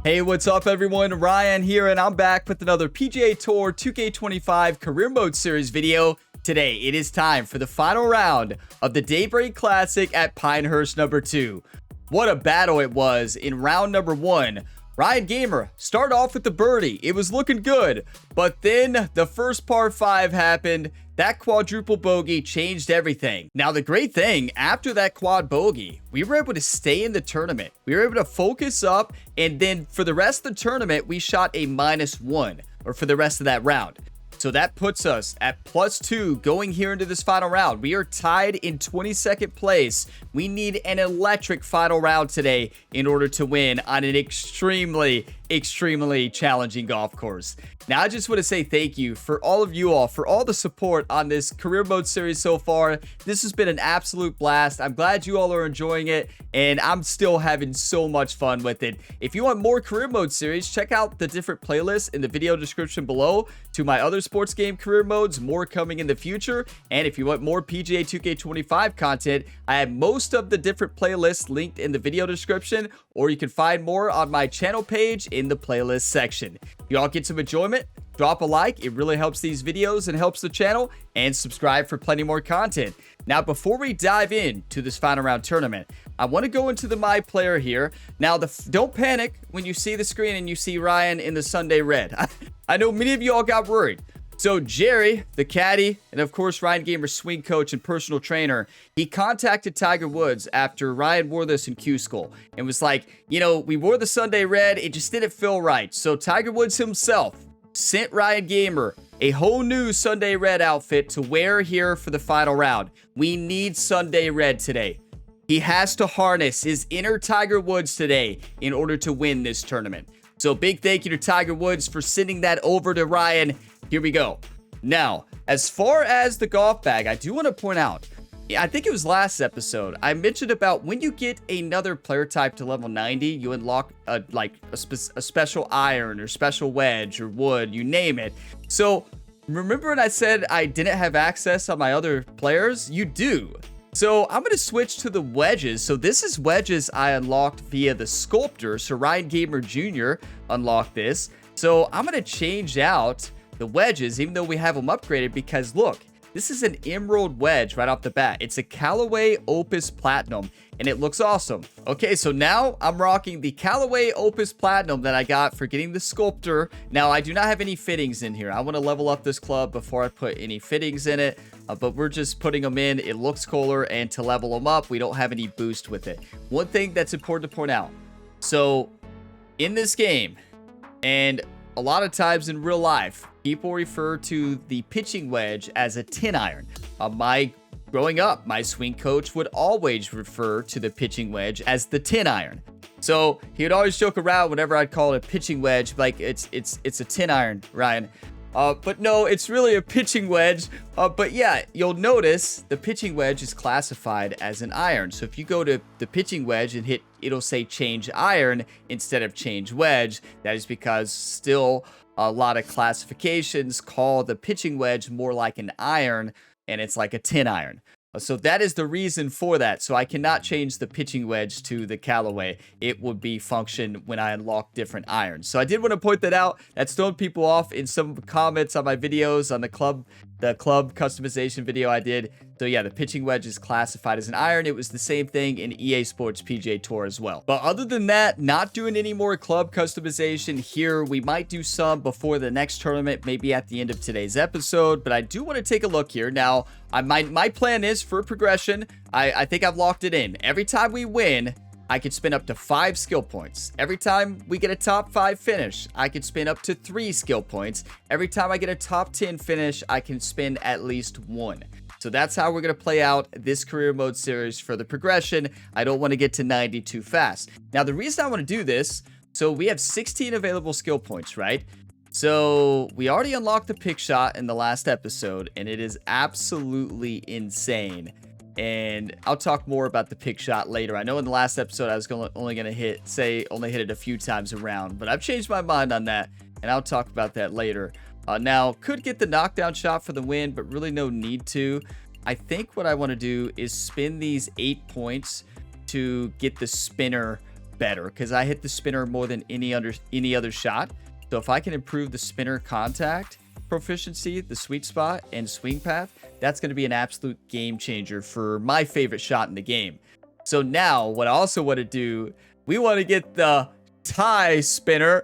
Hey, what's up everyone? Ryan here, and I'm back with another PGA Tour 2K25 Career Mode Series video. Today, it is time for the final round of the Daybreak Classic at Pinehurst number 2. What a battle it was in round number 1. Ryan Gamer started off with the birdie. It was looking good, but then the first par 5 happened. That quadruple bogey changed everything. Now, the great thing, after that quad bogey, we were able to stay in the tournament. We were able to focus up, and then for the rest of the tournament, we shot a -1, or for the rest of that round. So that puts us at +2 going here into this final round. We are tied in 22nd place. We need an electric final round today in order to win on an extremely challenging golf course. Now, I just want to say thank you for all of you all, for all the support on this Career Mode series so far. This has been an absolute blast. I'm glad you all are enjoying it, and I'm still having so much fun with it. If you want more Career Mode series, check out the different playlists in the video description below to my other sports game career modes, more coming in the future. And if you want more PGA 2K25 content, I have most of the different playlists linked in the video description, or you can find more on my channel page in the playlist section. If you all get some enjoyment, drop a like. It really helps these videos and helps the channel, and subscribe for plenty more content. Now, before we dive into this final round tournament, I want to go into the My Player here. Now, don't panic when you see the screen and you see Ryan in the Sunday red. I know many of you all got worried. So Jerry, the caddy, and of course Ryan Gamer's swing coach and personal trainer, he contacted Tiger Woods after Ryan wore this in Q School and was like, you know, we wore the Sunday red, it just didn't feel right. So Tiger Woods himself sent Ryan Gamer a whole new Sunday red outfit to wear here for the final round. We need Sunday red today. He has to harness his inner Tiger Woods today in order to win this tournament. So big thank you to Tiger Woods for sending that over to Ryan. Here we go. Now, as far as the golf bag, I do want to point out, I think it was last episode, I mentioned about when you get another player type to level 90, you unlock a special iron or special wedge or wood, you name it. So remember when I said I didn't have access on my other players? You do. So I'm going to switch to the wedges. So this is wedges I unlocked via the sculptor. So Ryan Gamer Jr. unlocked this. So I'm going to change out the wedges, even though we have them upgraded, because look, this is an emerald wedge right off the bat. It's a Callaway Opus Platinum, and it looks awesome. Okay, so now I'm rocking the Callaway Opus Platinum that I got for getting the sculptor. Now, I do not have any fittings in here. I want to level up this club before I put any fittings in it, but we're just putting them in. It looks cooler, and to level them up, we don't have any boost with it. One thing that's important to point out, so in this game, and a lot of times in real life, people refer to the pitching wedge as a 10 iron. Growing up, my swing coach would always refer to the pitching wedge as the 10 iron. So he would always joke around whenever I'd call it a pitching wedge, like it's a 10 iron, Ryan. But no, it's really a pitching wedge. But yeah, you'll notice the pitching wedge is classified as an iron. So if you go to the pitching wedge and hit, it'll say change iron instead of change wedge. That is because still a lot of classifications call the pitching wedge more like an iron, and it's like a 10 iron. So that is the reason for that. So I cannot change the pitching wedge to the Callaway. It would be function when I unlock different irons. So I did want to point that out. That's thrown people off in some comments on my videos on the club customization video I did. So yeah, the pitching wedge is classified as an iron. It was the same thing in EA Sports PGA Tour as well. But other than that, not doing any more club customization here. We might do some before the next tournament, maybe at the end of today's episode. But I do want to take a look here. Now, my plan is for progression. I think I've locked it in. Every time we win, I could spin up to 5 skill points. Every time we get a top 5 finish, I could spin up to 3 skill points. Every time I get a top 10 finish, I can spin at least 1. So that's how we're going to play out this career mode series for the progression. I don't want to get to 90 too fast. Now, the reason I want to do this, so we have 16 available skill points, right? So we already unlocked the pick shot in the last episode, and it is absolutely insane. And I'll talk more about the pick shot later. I know in the last episode I was only going to hit it a few times around, but I've changed my mind on that, and I'll talk about that later. Now, could get the knockdown shot for the win, but really no need to. I think what I want to do is spin these 8 points to get the spinner better because I hit the spinner more than any other shot. So if I can improve the spinner contact proficiency, the sweet spot, and swing path, that's going to be an absolute game changer for my favorite shot in the game. So now what I also want to do, we want to get the tie spinner.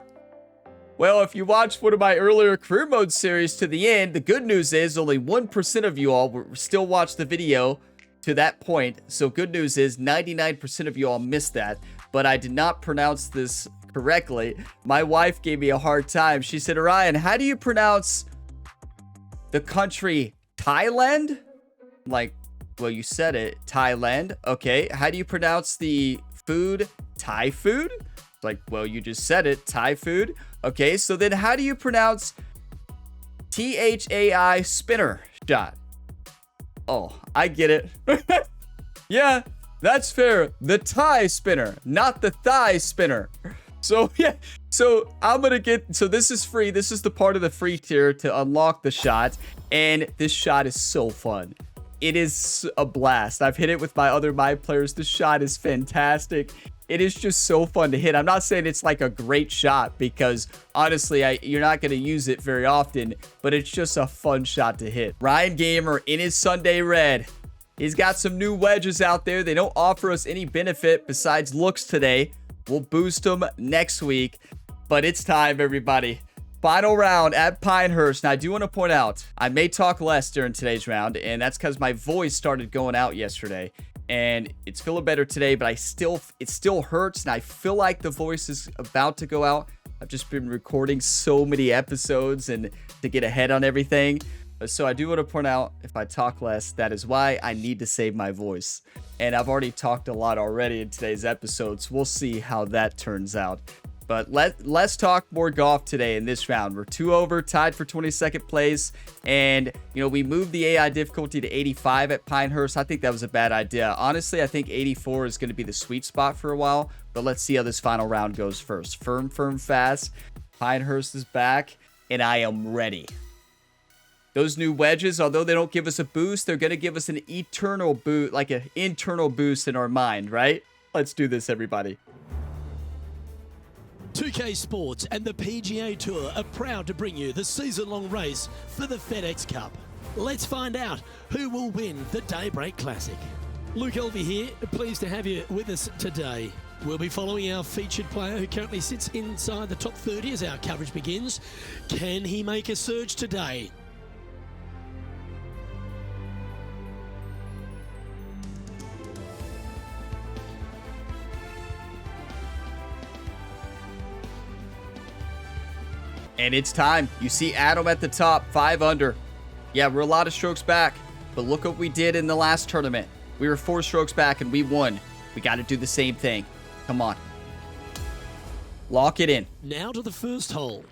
Well, if you watched one of my earlier career mode series to the end, the good news is only 1% of you all will still watch the video to that point. So good news is 99% of you all missed that, but I did not pronounce this correctly. My wife gave me a hard time. She said, Ryan, how do you pronounce the country Thailand? I'm like, well, you said it, Thailand. Okay, how do you pronounce the food Thai food? It's like, well, you just said it, Thai food. Okay, so then how do you pronounce THAI spinner shot? Oh, I get it. Yeah, that's fair. The Thai spinner, not the thigh spinner. So yeah, so I'm gonna get, so this is free. This is the part of the free tier to unlock the shot. And this shot is so fun. It is a blast. I've hit it with my other players. The shot is fantastic. It is just so fun to hit. I'm not saying it's like a great shot because honestly, you're not going to use it very often, but it's just a fun shot to hit. Ryan Gamer in his Sunday red. He's got some new wedges out there. They don't offer us any benefit besides looks today. We'll boost them next week, but it's time, everybody. Final round at Pinehurst. Now, I do want to point out, I may talk less during today's round, and that's because my voice started going out yesterday. And it's feeling better today, but it still hurts, and I feel like the voice is about to go out. I've just been recording so many episodes and to get ahead on everything. So I do want to point out, if I talk less, that is why I need to save my voice. And I've already talked a lot already in today's episodes. We'll see how that turns out. But let's talk more golf today in this round. We're 2 over, tied for 22nd place. And, you know, we moved the AI difficulty to 85 at Pinehurst. I think that was a bad idea. Honestly, I think 84 is going to be the sweet spot for a while. But let's see how this final round goes first. Firm, fast. Pinehurst is back, and I am ready. Those new wedges, although they don't give us a boost, they're going to give us an eternal boost, like an internal boost in our mind, right? Let's do this, everybody. 2K Sports and the PGA Tour are proud to bring you the season-long race for the FedEx Cup. Let's find out who will win the Daybreak Classic. Luke Elvey here, pleased to have you with us today. We'll be following our featured player who currently sits inside the top 30 as our coverage begins. Can he make a surge today? And it's time. You see Adam at the top, 5 under. Yeah, we're a lot of strokes back, but look what we did in the last tournament. We were 4 strokes back and we won. We got to do the same thing. Come on. Lock it in. Now to the first hole.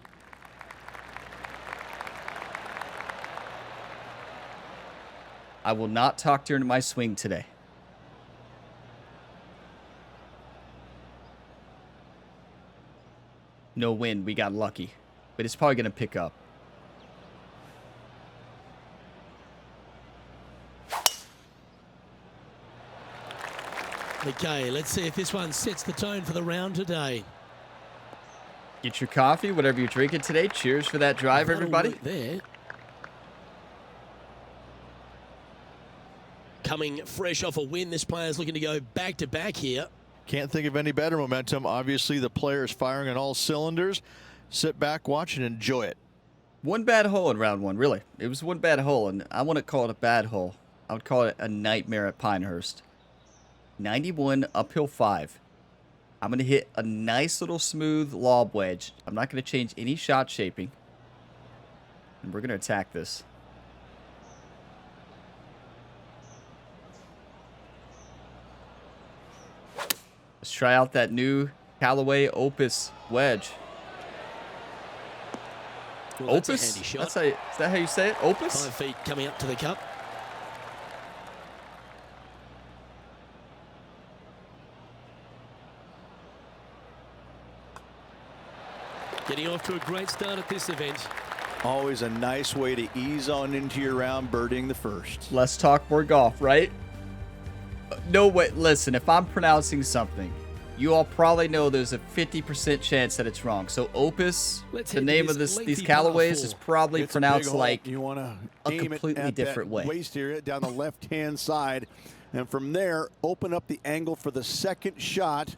I will not talk during my swing today. No wind. We got lucky. But it's probably going to pick up. Okay, let's see if this one sets the tone for the round today. Get your coffee, whatever you're drinking today. Cheers for that drive, everybody. There. Coming fresh off a win, this player's looking to go back-to-back here. Can't think of any better momentum. Obviously, the player is firing on all cylinders. Sit back, watch, and enjoy it. One bad hole in round 1, really. It was one bad hole, and I wouldn't call it a bad hole. I would call it a nightmare at Pinehurst. 91, uphill 5. I'm going to hit a nice little smooth lob wedge. I'm not going to change any shot shaping. And we're going to attack this. Let's try out that new Callaway Opus wedge. Well, that's Opus? a handy shot. Is that how you say it? Opus? 5 feet coming up to the cup. Getting off to a great start at this event. Always a nice way to ease on into your round, birding the first. Let's talk more golf, right? No way. Listen, if I'm pronouncing something, you all probably know there's a 50% chance that it's wrong. So Opus, Let's the head to name this of these lengthy Callaway's par is four. probably It's pronounced a big hole. like You want to a aim completely it at different that way. waist area down the left-hand side, and from there, open up the angle for the second shot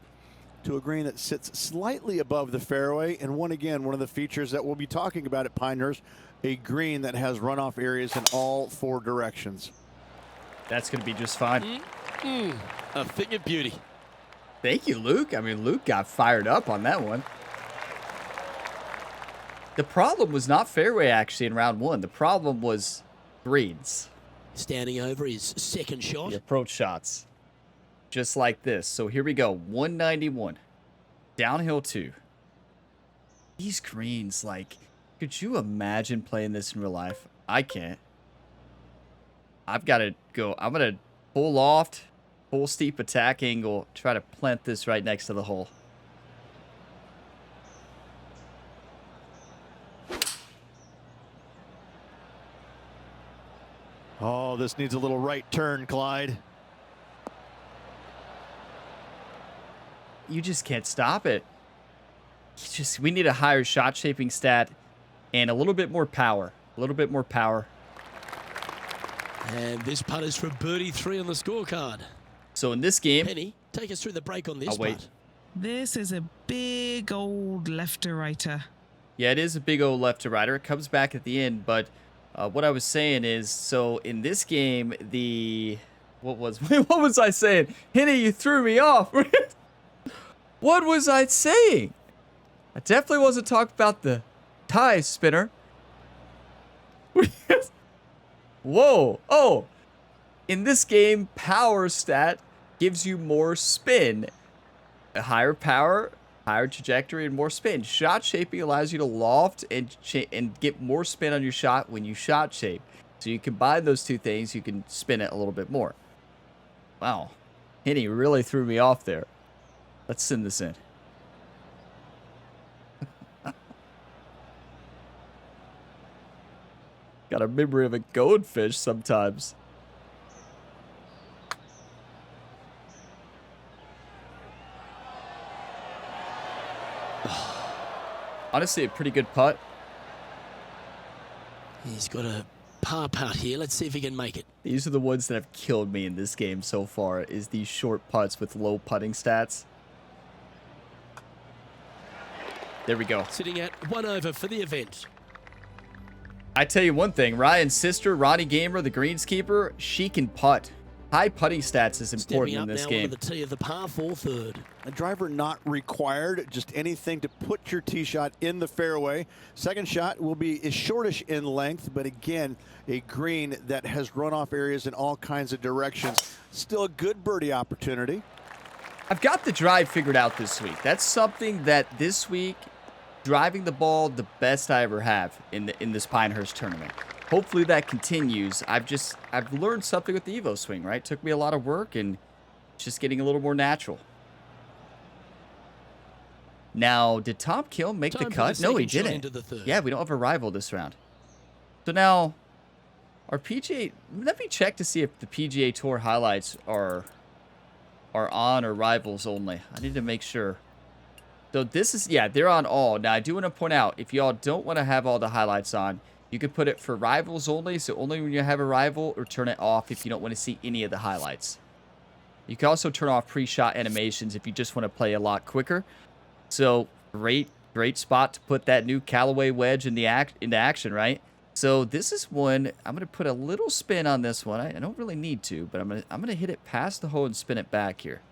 to a green that sits slightly above the fairway. And one of the features that we'll be talking about at Pinehurst, a green that has runoff areas in all 4 directions. That's going to be just fine. A thing of beauty. Thank you, Luke. I mean, Luke got fired up on that one. The problem was not fairway, actually, in round 1. The problem was greens. Standing over his second shot. The approach shots. Just like this. So here we go. 191. Downhill 2. These greens, like, could you imagine playing this in real life? I can't. I've got to go. I'm going to pull loft, full steep attack angle, try to plant this right next to the hole. Oh, this needs a little right turn, Clyde. You just can't stop it. We need a higher shot shaping stat and a little bit more power. A little bit more power. And this putt is for birdie 3 on the scorecard. So in this game, Penny, take us through the break on this I'll wait. putt. This is a big old left-to-righter. yeah, it is a big old left to righter. It comes back at the end, but what I was saying is, so in this game, what was I saying? Henny, you threw me off. What was I saying? I definitely wasn't talking about the tie spinner. Whoa. Oh. In this game, power stat gives you more spin. A higher power, higher trajectory, and more spin. Shot shaping allows you to loft and get more spin on your shot when you shot shape. So you combine those two things, you can spin it a little bit more. Wow. Henny really threw me off there. Let's send this in. Got a memory of a goldfish sometimes. Honestly, a pretty good putt. He's got a par putt here. Let's see if he can make it. These are the ones that have killed me in this game so far, is these short putts with low putting stats. There we go. Sitting at 1 over for the event. I tell you one thing, Ryan's sister, Ronnie Gamer, the greenskeeper, she can putt. High putting stats is important Stepping in up this now game. onto the tee of the par 4 third. A driver not required, just anything to put your tee shot in the fairway. Second shot will be shortish in length, but again, a green that has runoff areas in all kinds of directions. Still a good birdie opportunity. I've got the drive figured out this week. That's something that this week, driving the ball the best I ever have in this Pinehurst tournament. Hopefully that continues. I've learned something with the Evo swing, right? Took me a lot of work and it's just getting a little more natural. Now, did Tom Kill make the Time for cut? the No, he second shot didn't. into the third. Yeah, we don't have a rival this round. So now, our PGA, let me check to see if the PGA Tour highlights are on or rivals only. I need to make sure. So this is, yeah, they're on all. Now, I do want to point out, if y'all don't want to have all the highlights on, you can put it for rivals only, so only when you have a rival, or turn it off if you don't want to see any of the highlights. You can also turn off pre-shot animations if you just want to play a lot quicker. So, great spot to put that new Callaway wedge into action, right? So, this is one, I'm going to put a little spin on this one. I don't really need to, but I'm going to hit it past the hole and spin it back here.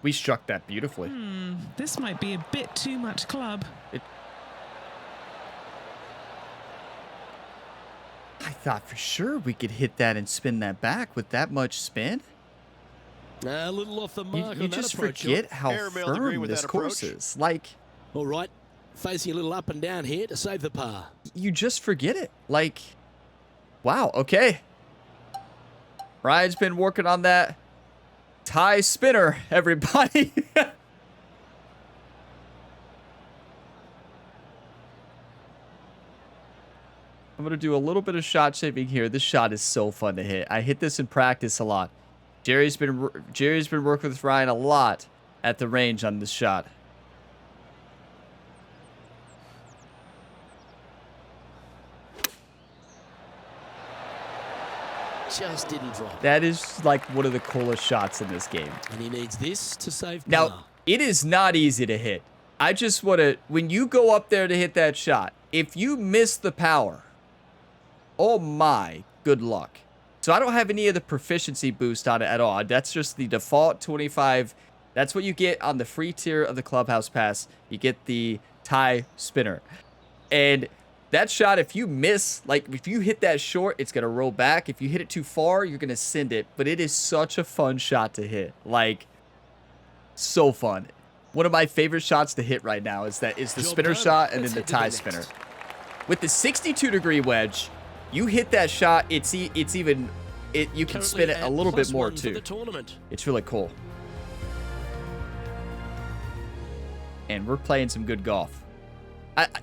We struck that beautifully. This might be a bit too much club. I thought for sure we could hit that and spin that back with that much spin. A little off the mark You on that just approach. forget how Airmail to agree firm with this that course approach. is. Like, All right, facing a little up and down here to save the par. you just forget it. Like, wow, okay. Ryan's been working on that tie spinner, everybody. I'm going to do a little bit of shot shaping here. This shot is so fun to hit. I hit this in practice a lot. Jerry's been working with Ryan a lot at the range on this shot. Just didn't drop. That is like one of the coolest shots in this game. And he needs this to save par. Now, it is not easy to hit. I just want to, when you go up there to hit that shot, if you miss the power, oh my, good luck. So I don't have any of the proficiency boost on it at all. That's just the default 25. That's what you get on the free tier of the Clubhouse Pass. You get the tie spinner. And that shot, if you miss, like if you hit that short, it's going to roll back. If you hit it too far, you're going to send it. But it is such a fun shot to hit. Like, so fun. One of my favorite shots to hit right now is the spinner shot and then the tie spinner. With the 62-degree wedge, you hit that shot, you can spin it a little bit more too. It's really cool. And we're playing some good golf.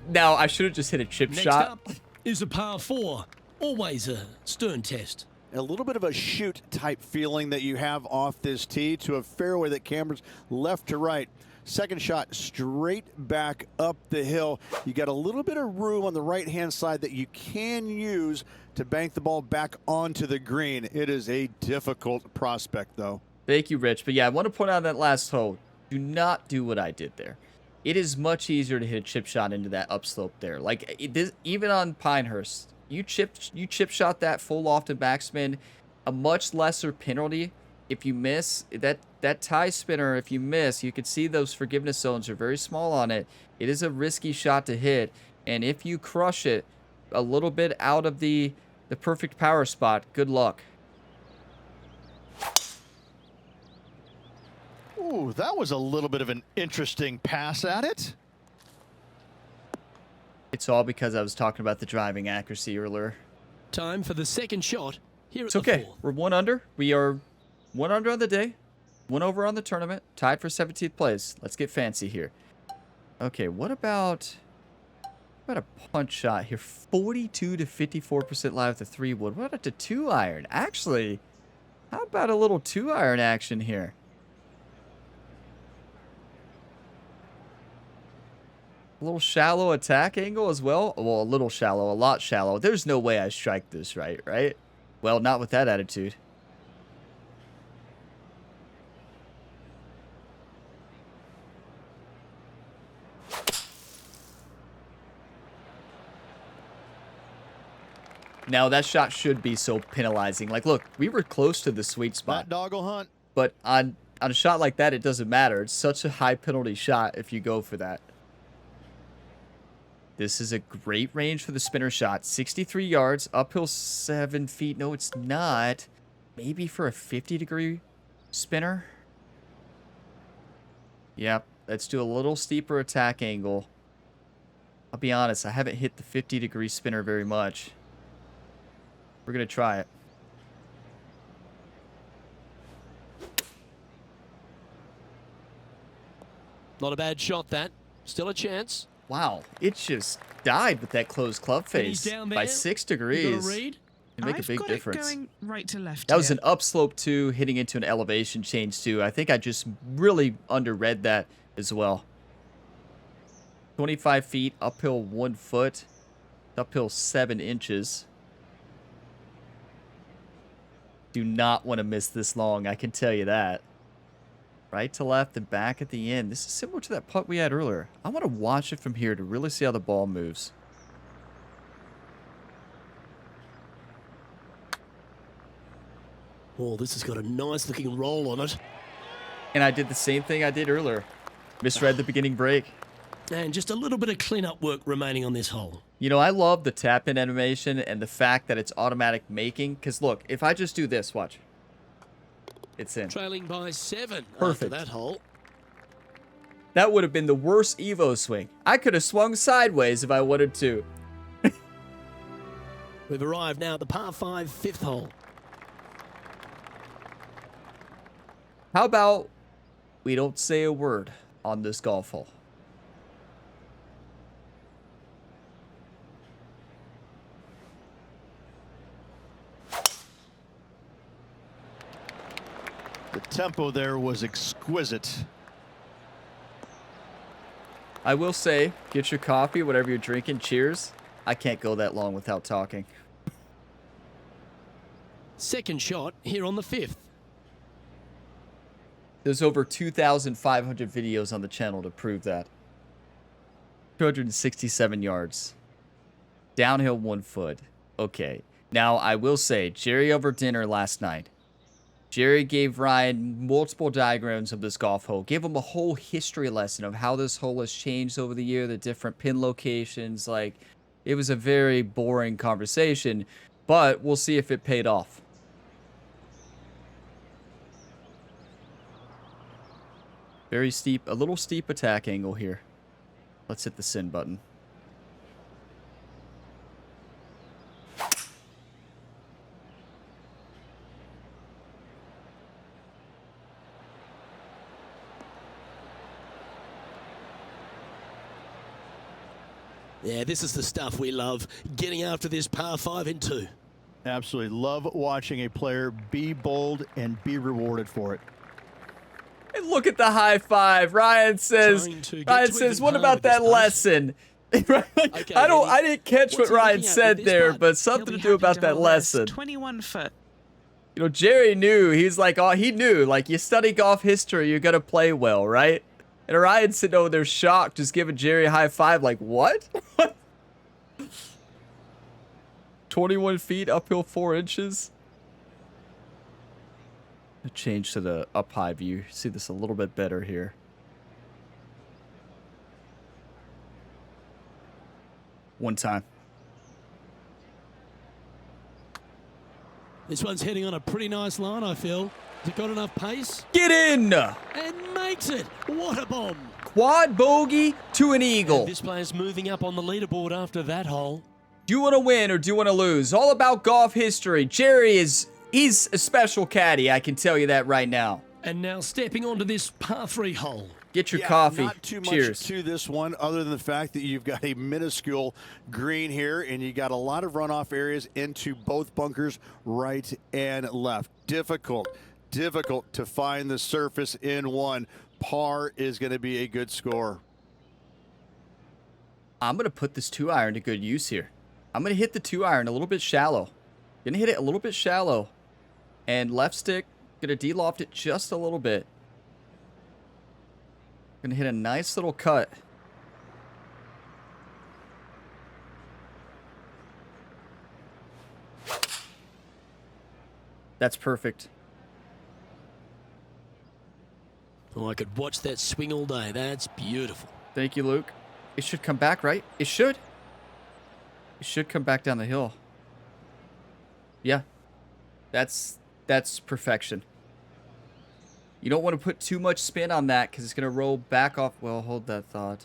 Now, I should have just hit a chip shot. Next up is a par 4. Always a stern test. A little bit of a shoot type feeling that you have off this tee to a fairway that cameras left to right. Second shot straight back up the hill. You got a little bit of room on the right-hand side that you can use to bank the ball back onto the green. It is a difficult prospect, though. Thank you, Rich. But yeah, I want to point out that last hole. Do not do what I did there. It is much easier to hit a chip shot into that upslope there. Like, even on Pinehurst, you chip shot that full loft and backspin, a much lesser penalty. If you miss, that tie spinner, if you miss, you can see those forgiveness zones are very small on it. It is a risky shot to hit. And if you crush it a little bit out of the perfect power spot, good luck. Ooh, that was a little bit of an interesting pass at it. It's all because I was talking about the driving accuracy earlier. Time for the second shot. Here It's at the okay. fourth. We're 1 under. We are 1 under on the day. 1 over on the tournament. Tied for 17th place. Let's get fancy here. Okay, what about a punch shot here? 42 to 54% live with the 3-wood. What about the 2-iron? Actually, how about a little 2-iron action here? A little shallow attack angle as well. Well, a little shallow, a lot shallow. There's no way I strike this right? Well, not with that attitude. Now, that shot should be so penalizing. Like, look, we were close to the sweet spot. That dog will hunt. But on a shot like that, it doesn't matter. It's such a high penalty shot if you go for that. This is a great range for the spinner shot. 63 yards, uphill 7 feet. No, it's not. Maybe for a 50-degree spinner. Yep, let's do a little steeper attack angle. I'll be honest, I haven't hit the 50-degree spinner very much. We're going to try it. Not a bad shot, that. Still a chance. Wow, it just died with that closed club face down by there. 6 You got a degrees. read? It make a I've big got difference. It going right to left. That was here. an upslope too, hitting into an elevation change too. I think I just really underread that as well. 25 feet, uphill 1 foot, uphill 7 inches. Do not want to miss this long, I can tell you that. Right to left and back at the end. This is similar to that putt we had earlier. I want to watch it from here to really see how the ball moves. Oh, this has got a nice looking roll on it. And I did the same thing I did earlier. Misread the beginning break. And just a little bit of cleanup work remaining on this hole. You know, I love the tap-in animation and the fact that it's automatic making. Because look, if I just do this, watch. It's in. Trailing by 7 Perfect. after that hole. That would have been the worst Evo swing. I could have swung sideways if I wanted to. We've arrived now at the par 5 fifth hole. How about we don't say a word on this golf hole? The tempo there was exquisite. I will say, get your coffee, whatever you're drinking. Cheers. I can't go that long without talking. Second shot here on the 5th. There's over 2,500 videos on the channel to prove that. 267 yards. Downhill 1 foot. Okay. Now, I will say, Jerry over dinner last night. Jerry gave Ryan multiple diagrams of this golf hole. Gave him a whole history lesson of how this hole has changed over the year, the different pin locations. Like, it was a very boring conversation, but we'll see if it paid off. Very steep, a little steep attack angle here. Let's hit the send button. Yeah, this is the stuff we love, getting after this par 5 in 2. Absolutely love watching a player be bold and be rewarded for it. And look at the high five. Ryan says, what about that lesson? I didn't catch what Ryan said there, but something to do about that lesson. 21 foot. You know, Jerry knew. He's like, oh, he knew. Like, you study golf history, you're going to play well, right? And Ryan sitting over there shocked, just giving Jerry a high five. Like, what? 21 feet, uphill 4 inches. Change to the up high view. See this a little bit better here. One time. This one's heading on a pretty nice line, I feel. Has it got enough pace? Get in! And makes it. What a bomb. Quad bogey to an eagle. And this player's moving up on the leaderboard after that hole. Do you want to win or do you want to lose? All about golf history. Jerry he's a special caddy, I can tell you that right now. And now stepping onto this par 3 hole. Get your coffee. Not too much Cheers. to this one other than the fact that you've got a minuscule green here and you got a lot of runoff areas into both bunkers, right and left. Difficult to find the surface in one. Par is going to be a good score. I'm going to put this 2-iron to good use here. I'm going to hit the 2-iron a little bit shallow. Going to hit it a little bit shallow. And left stick, going to de-loft it just a little bit. Going to hit a nice little cut. That's perfect. Oh, I could watch that swing all day. That's beautiful. Thank you, Luke. It should come back, right? It should. It should come back down the hill. Yeah. That's perfection. You don't want to put too much spin on that because it's going to roll back off. Well, hold that thought.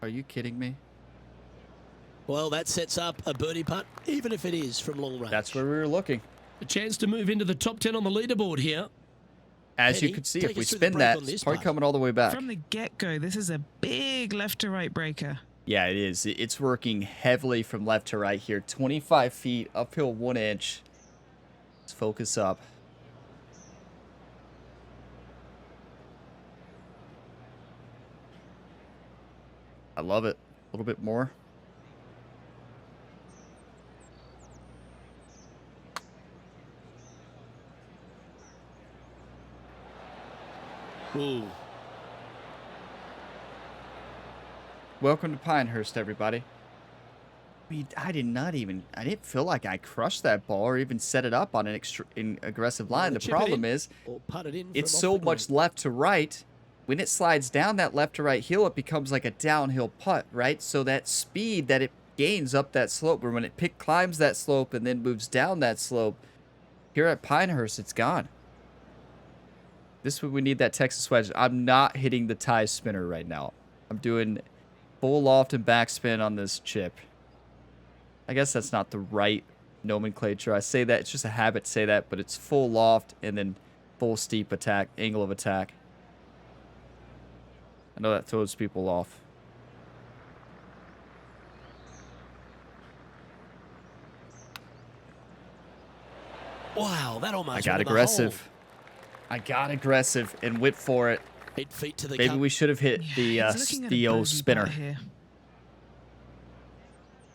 Are you kidding me? Well, that sets up a birdie putt, even if it is from long range. That's where we were looking. A chance to move into the top 10 on the leaderboard here. As you can see, if we spin that, it's probably coming all the way back. From the get-go, this is a big left-to-right breaker. Yeah, it is. It's working heavily from left to right here. 25 feet, uphill 1 inch. Let's focus up. I love it. A little bit more. Ooh. Welcome to Pinehurst, everybody. I didn't feel like I crushed that ball or even set it up on an aggressive line. The problem is, it's so much left to right. When it slides down that left to right hill, it becomes like a downhill putt, right? So that speed that it gains up that slope, or when it climbs that slope and then moves down that slope, here at Pinehurst, it's gone. This is when we need that Texas wedge. I'm not hitting the tie spinner right now. I'm doing full loft and backspin on this chip. I guess that's not the right nomenclature. I say that, it's just a habit to say that, but it's full loft and then full steep attack, angle of attack. I know that throws people off. Wow, that almost I got aggressive. I got aggressive and went for it. 8 feet to the Maybe cup. we should have hit the He's looking at a Theo bogey spinner. putt here.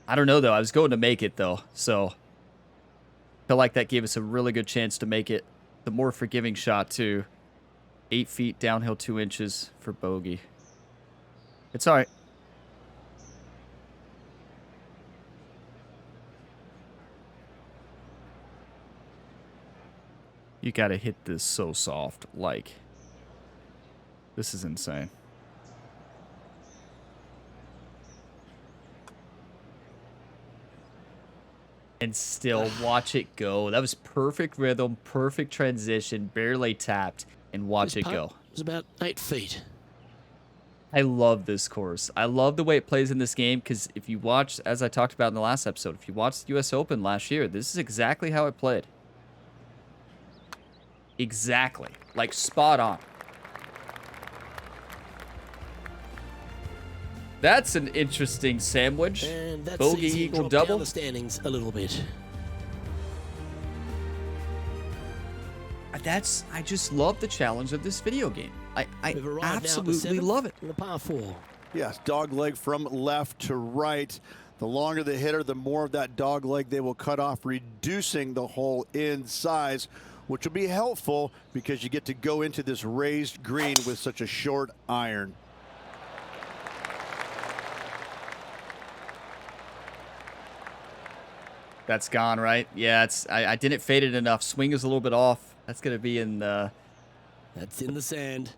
I don't know, though. I was going to make it, though. So, I feel like that gave us a really good chance to make it. The more forgiving shot, too. 8 feet, downhill 2 inches for bogey. It's all right. You got to hit this so soft. Like, this is insane. And still watch it go. That was perfect rhythm, perfect transition, barely tapped, and watch it go. It was about 8 feet. I love this course. I love the way it plays in this game because if you watch, as I talked about in the last episode, if you watched the US Open last year, this is exactly how it played. Exactly. Like, spot on. That's an interesting sandwich. And that's Bogey, easy eagle, drop down double. the standings a little bit. I just love the challenge of this video game. I We've arrived now at the absolutely 7th love it. in the par 4. Yes, dog leg from left to right. The longer the hitter, the more of that dog leg they will cut off, reducing the hole in size, which will be helpful because you get to go into this raised green with such a short iron. That's gone, right? Yeah, I didn't fade it enough. Swing is a little bit off. That's gonna be in the That's in the sand.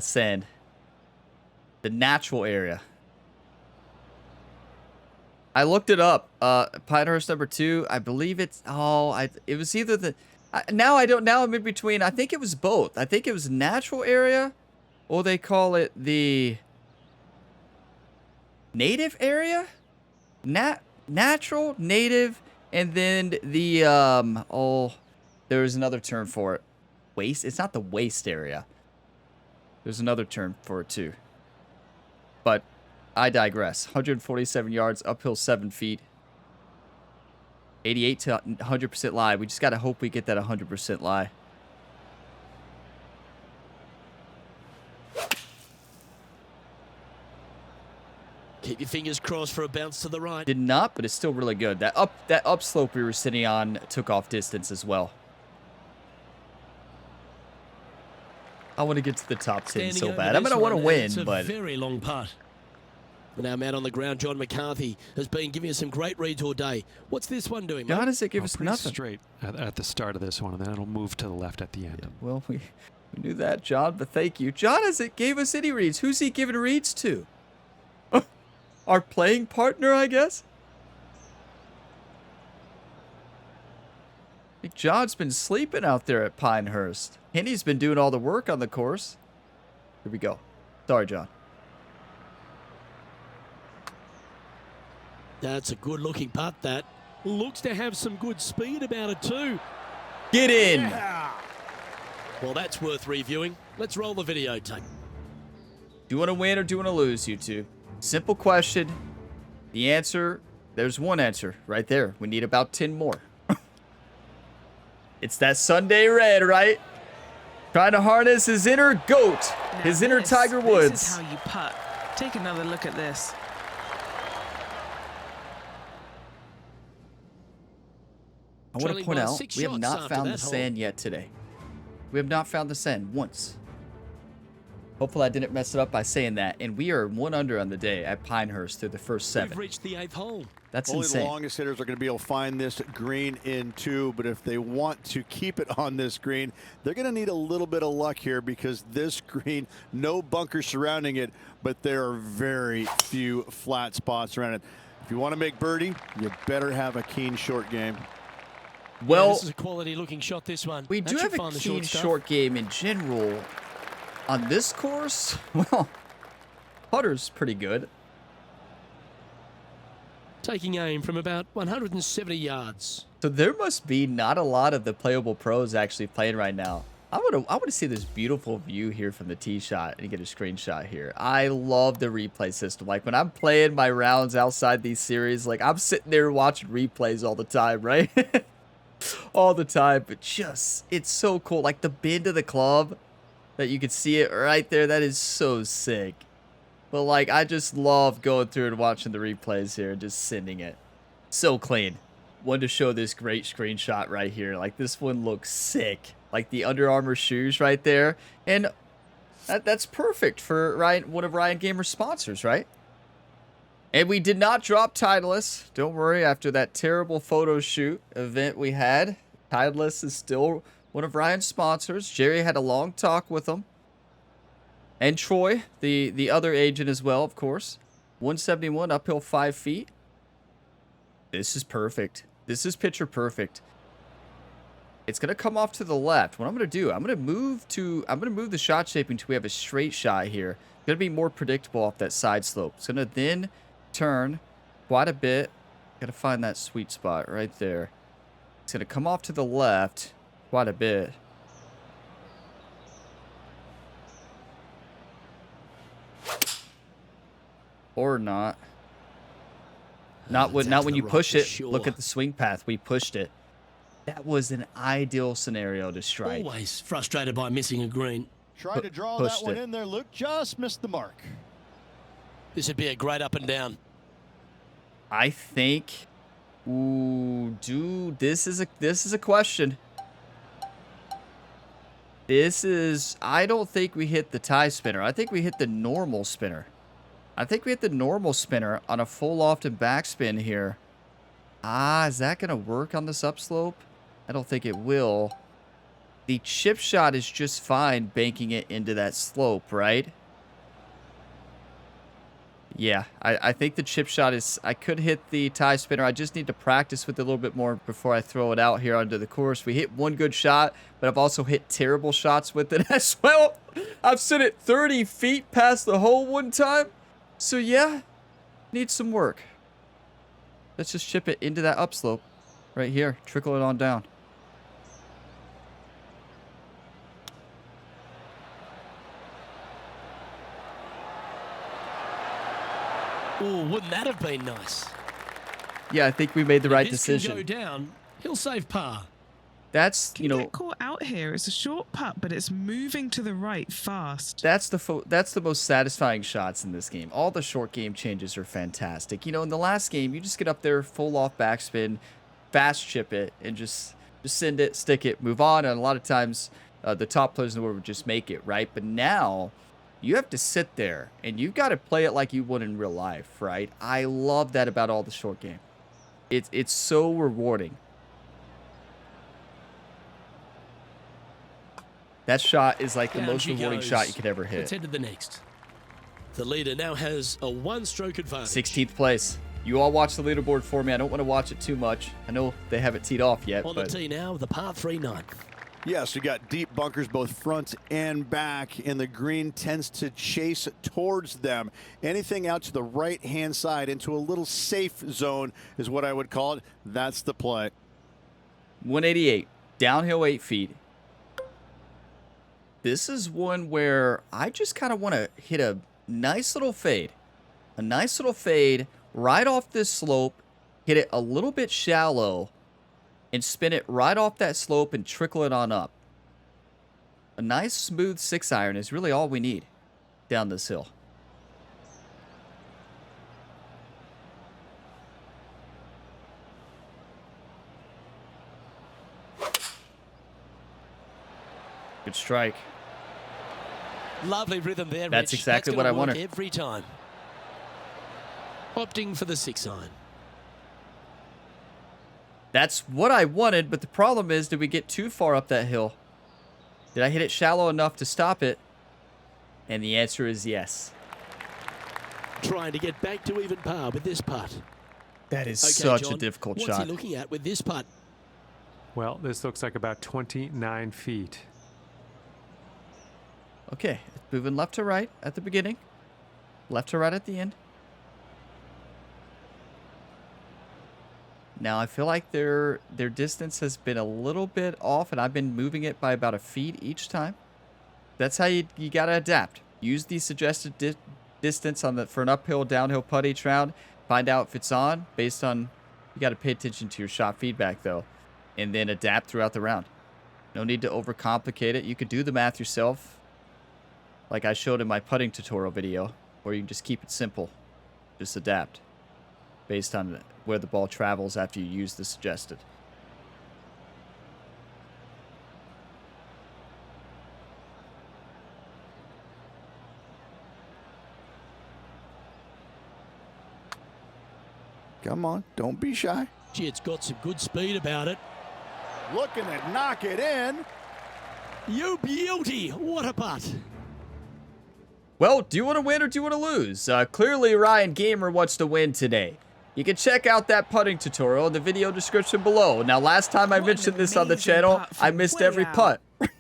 sand. The natural area. I looked it up. Pinehurst number 2. I believe it's it was either the now I'm in between. I think it was both. I think it was natural area, or they call it the native area. Natural, native, and then the there's another term for it. Waste. It's not the waste area. There's another term for it too. But I digress. 147 yards, uphill 7 feet. 88 to 100% lie. We just got to hope we get that 100% lie. Keep your fingers crossed for a bounce to the right. Did not, but it's still really good. That upslope we were sitting on took off distance as well. I want to get to the top 10 so bad. I'm going to want to win, it's a but very long putt. And our man on the ground, John McCarthy, has been giving us some great reads all day. What's this one doing, mate? God, does it give us pretty nothing? straight at the start of this one, and then it'll move to the left at the end. Well, we knew that, John, but thank you. John hasn't gave us any reads. Who's he giving reads to? Our playing partner, I guess? I think John's been sleeping out there at Pinehurst. Henny's been doing all the work on the course. Here we go. Sorry, John. That's a good-looking putt, that. Looks to have some good speed about it, too. Get in! Yeah. Well, that's worth reviewing. Let's roll the videotape. Do you want to win or do you want to lose, you two? Simple question. The answer, there's one answer right there. We need about 10 more. It's that Sunday red, right? Trying to harness his inner goat, Now his inner Tiger This Woods. is how you putt. Take another look at this. I want to Trailing point by out, 6 we have shots not after found the that hole. sand yet today. We have not found the sand once. Hopefully I didn't mess it up by saying that. And we are 1 under on the day at Pinehurst through the first 7. We've reached the 8th hole. That's Only insane. the longest hitters are going to be able to find this green in 2, but if they want to keep it on this green, they're going to need a little bit of luck here because this green, no bunker surrounding it, but there are very few flat spots around it. If you want to make birdie, you better have a keen short game. Well, Yeah, this is a quality-looking shot, this one. we That do should have a find the keen stuff. short game in general. On this course, well, putter's pretty good. Taking aim from about 170 yards. So there must be not a lot of the playable pros actually playing right now. I want to see this beautiful view here from the tee shot and get a screenshot here. I love the replay system. Like when I'm playing my rounds outside these series, like I'm sitting there watching replays all the time, right? all the time, but just, it's so cool. Like the bend of the club, that you can see it right there. That is so sick. But like, I just love going through and watching the replays here and just sending it. So clean. Wanted to show this great screenshot right here. Like, this one looks sick. Like the Under Armour shoes right there. And that's perfect for Ryan, one of Ryan Gamer's sponsors, right? And we did not drop Titleist. Don't worry, after that terrible photo shoot event we had, Titleist is still one of Ryan's sponsors. Jerry had a long talk with him. And Troy, the other agent as well, of course. 171, uphill 5 feet. This is perfect. This is picture perfect. It's gonna come off to the left. What I'm gonna do, I'm gonna move the shot shaping until we have a straight shot here. It's gonna be more predictable off that side slope. It's gonna then turn quite a bit. Gotta find that sweet spot right there. It's gonna come off to the left quite a bit. Or not. Not when you push it. Sure. Look at the swing path. We pushed it. That was an ideal scenario to strike. Always frustrated by missing a green. Try to draw pushed that one it. in there, Luke. Just missed the mark. This would be a great up and down. I think. Ooh, dude, this is a question. I don't think we hit the tie spinner. I think we hit the normal spinner. I think we hit the normal spinner on a full loft and backspin here. Is that going to work on this upslope? I don't think it will. The chip shot is just fine banking it into that slope, right? Yeah, I think the chip shot is... I could hit the tie spinner. I just need to practice with it a little bit more before I throw it out here onto the course. We hit one good shot, but I've also hit terrible shots with it as well. I've sent it 30 feet past the hole one time. So yeah, needs some work. Let's just chip it into that upslope right here. Trickle it on down. Oh, wouldn't that have been nice? Yeah, I think we made the right If this can decision. go down, he'll save par. That's, you You know, get caught out here. It's a short putt, but it's moving to the right fast. that's the most satisfying shots in this game. All the short game changes are fantastic. You know, in the last game, you just get up there, full off backspin, fast chip it, and just send it, stick it, move on. And a lot of times, the top players in the world would just make it, right? But now, you have to sit there, and you've got to play it like you would in real life, right? I love that about all the short game. It's so rewarding. That shot is like the Down most she rewarding goes. shot you could ever Let's hit. head to the next. The leader now has a one-stroke advantage. 16th place. You all watch the leaderboard for me. I don't want to watch it too much. I know they haven't teed off yet, On the but tee now, the par 3 ninth. Yes, you got deep bunkers both front and back, and the green tends to chase towards them. Anything out to the right-hand side into a little safe zone is what I would call it. That's the play. 188, downhill 8 feet. This is one where I just kind of want to hit a nice little fade. A nice little fade right off this slope, hit it a little bit shallow, and spin it right off that slope and trickle it on up. A nice smooth 6-iron is really all we need down this hill. Good strike. Lovely rhythm there, That's Rich. exactly That's what gonna I work wanted. every time. Opting for the 6-iron. That's what I wanted, but the problem is, did we get too far up that hill? Did I hit it shallow enough to stop it? And the answer is yes. Trying to get back to even par with this putt. That is Okay, such John, a difficult what's shot. he looking at with this putt? Well, this looks like about 29 feet. Okay, it's moving left to right at the beginning, left to right at the end. Now I feel like their distance has been a little bit off, and I've been moving it by about a feet each time. That's how you gotta adapt. Use the suggested distance on for an uphill, downhill putt each round. Find out if it's on based on. You gotta pay attention to your shot feedback though. and then adapt throughout the round. No need to overcomplicate it. You could do the math yourself, like I showed in my putting tutorial video, or you can just keep it simple. Just adapt based on where the ball travels after you use the suggested. Come on, don't be shy. Gee, it's got some good speed about it. Looking to knock it in. You beauty! What a putt! Well, do you want to win or do you want to lose? Clearly, Ryan Gamer wants to win today. You can check out that putting tutorial in the video description below. Now, last time I mentioned this on the channel, I missed every putt. But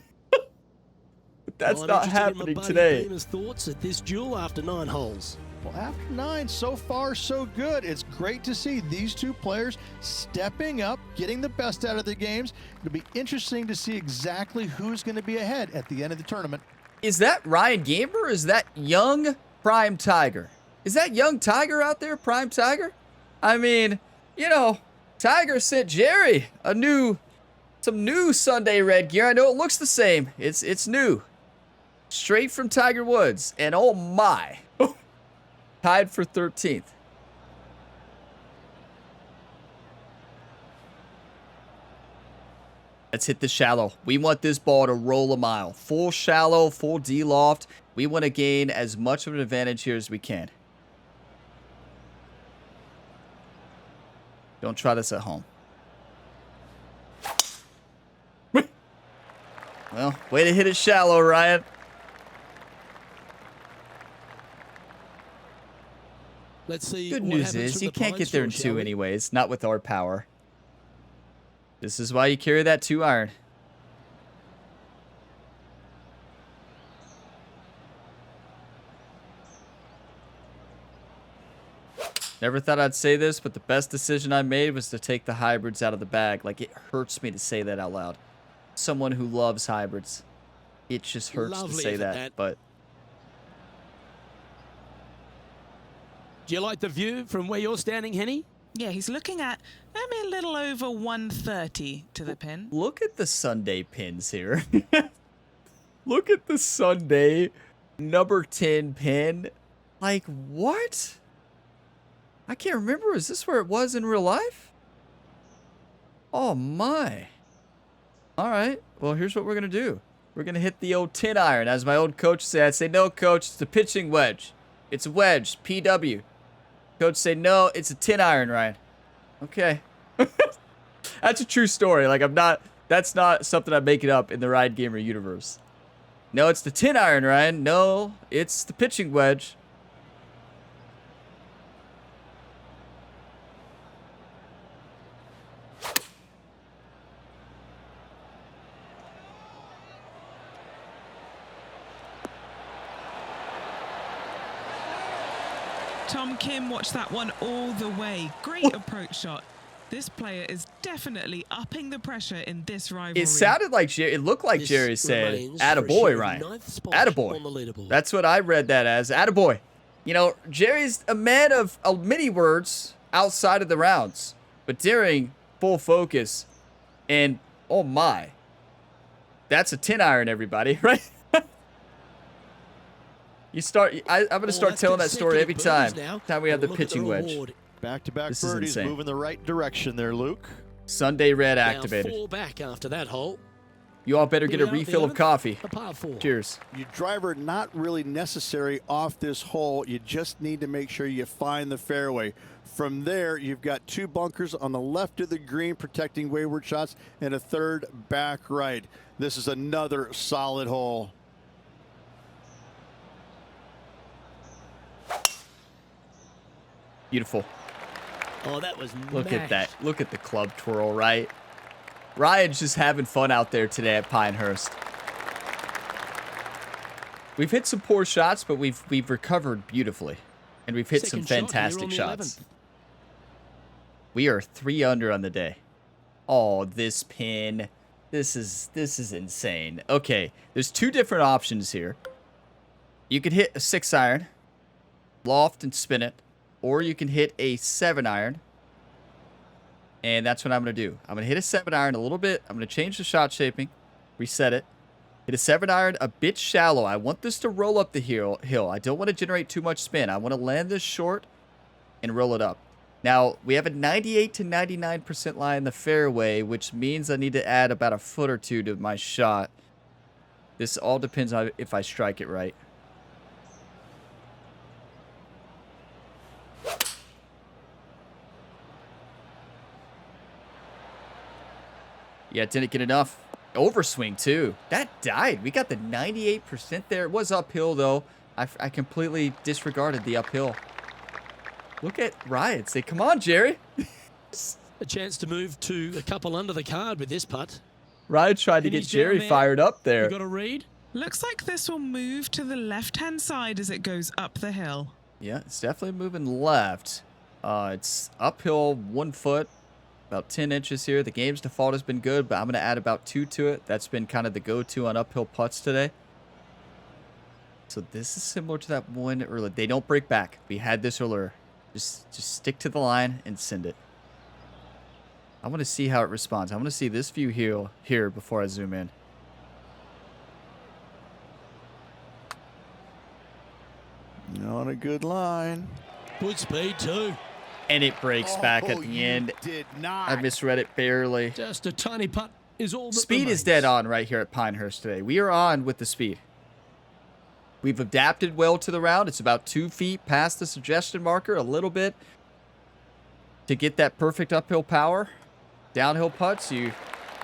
that's not happening today. Thoughts at this duel after 9 holes. Well, after 9, so far so good. It's great to see these two players stepping up, getting the best out of their games. It'll be interesting to see exactly who's going to be ahead at the end of the tournament. Is that Ryan Gamer or is that young Prime Tiger? Is that young Tiger out there, Prime Tiger? I mean, you know, Tiger sent Jerry some new Sunday red gear. I know it looks the same. It's new. Straight from Tiger Woods. And oh my. Tied for 13th. Let's hit the shallow. We want this ball to roll a mile. Full shallow, full D-loft. We want to gain as much of an advantage here as we can. Don't try this at home. Well, way to hit it shallow, Ryan. Let's see. Good news is you can't get there in 2 anyways, not with our power. This is why you carry that 2-iron. Never thought I'd say this, but the best decision I made was to take the hybrids out of the bag. Like, it hurts me to say that out loud. Someone who loves hybrids. It just hurts to say that, but... Do you like the view from where you're standing, Henny? Yeah, he's looking at maybe a little over 130 to the pin. Look at the Sunday pins here. Look at the Sunday number 10 pin. Like, what? I can't remember. Is this where it was in real life? Oh, my. All right. Well, here's what we're going to do. We're going to hit the old 10-iron. As my old coach said, I'd say, no, coach, it's a pitching wedge. It's a wedge, PW. Coach say, no, it's a 10-iron, Ryan. Okay. That's a true story. Like, that's not something I'm making up in the Ryan Gamer universe. No, it's the 10-iron, Ryan. No, it's the pitching wedge. Tom Kim watched that one all the way. Great approach shot. This player is definitely upping the pressure in this rivalry. It sounded like Jerry. It looked like Jerry said, "Attaboy, Ryan. Attaboy." That's what I read that as. Attaboy. You know, Jerry's a man of many words outside of the rounds, but during full focus, and oh my, that's a 10-iron, everybody, right? I'm going to start telling that story every time we have the pitching wedge. Back-to-back birdies, moving the right direction there, Luke. Sunday red activated. 4 back after that hole. You all better get a refill of coffee. Cheers. Your driver not really necessary off this hole. You just need to make sure you find the fairway. From there, you've got 2 bunkers on the left of the green protecting wayward shots and a 3rd back right. This is another solid hole. Beautiful. Oh, that was Look at that. Look at the club twirl, right? Ryan's just having fun out there today at Pinehurst. We've hit some poor shots, but we've recovered beautifully. And we've hit some fantastic shots. We are 3 under on the day. Oh, this pin. This is insane. Okay, there's 2 different options here. You could hit a 6-iron, loft and spin it. Or you can hit a 7-iron, And that's what I'm going to do. I'm going to hit a 7-iron a little bit. I'm going to change the shot shaping, reset it. Hit a 7-iron a bit shallow. I want this to roll up the hill. I don't want to generate too much spin. I want to land this short and roll it up. Now, we have a 98 to 99% lie in the fairway, which means I need to add about a foot or two to my shot. This all depends on if I strike it right. Yeah, didn't get enough. Overswing, too. That died. We got the 98% there. It was uphill, though. I completely disregarded the uphill. Look at Ryan. Say, come on, Jerry. A chance to move to a couple under the card with this putt. Ryan tried to get Jerry fired up there. You got a read? Looks like this will move to the left-hand side as it goes up the hill. Yeah, it's definitely moving left. It's uphill 1 foot. About 10 inches here. The game's default has been good, but I'm going to add about 2 to it. That's been kind of the go-to on uphill putts today. So this is similar to that one earlier. They don't break back. We had this earlier. Just stick to the line and send it. I want to see how it responds. I want to see this view here before I zoom in. On a good line. Good speed too. And it breaks back at the end. Did not. I misread it barely. Just a tiny putt is all that Speed is remains. dead on right here at Pinehurst today. We are on with the speed. We've adapted well to the round. It's about 2 feet past the suggestion marker, a little bit, to get that perfect uphill power. Downhill putts, you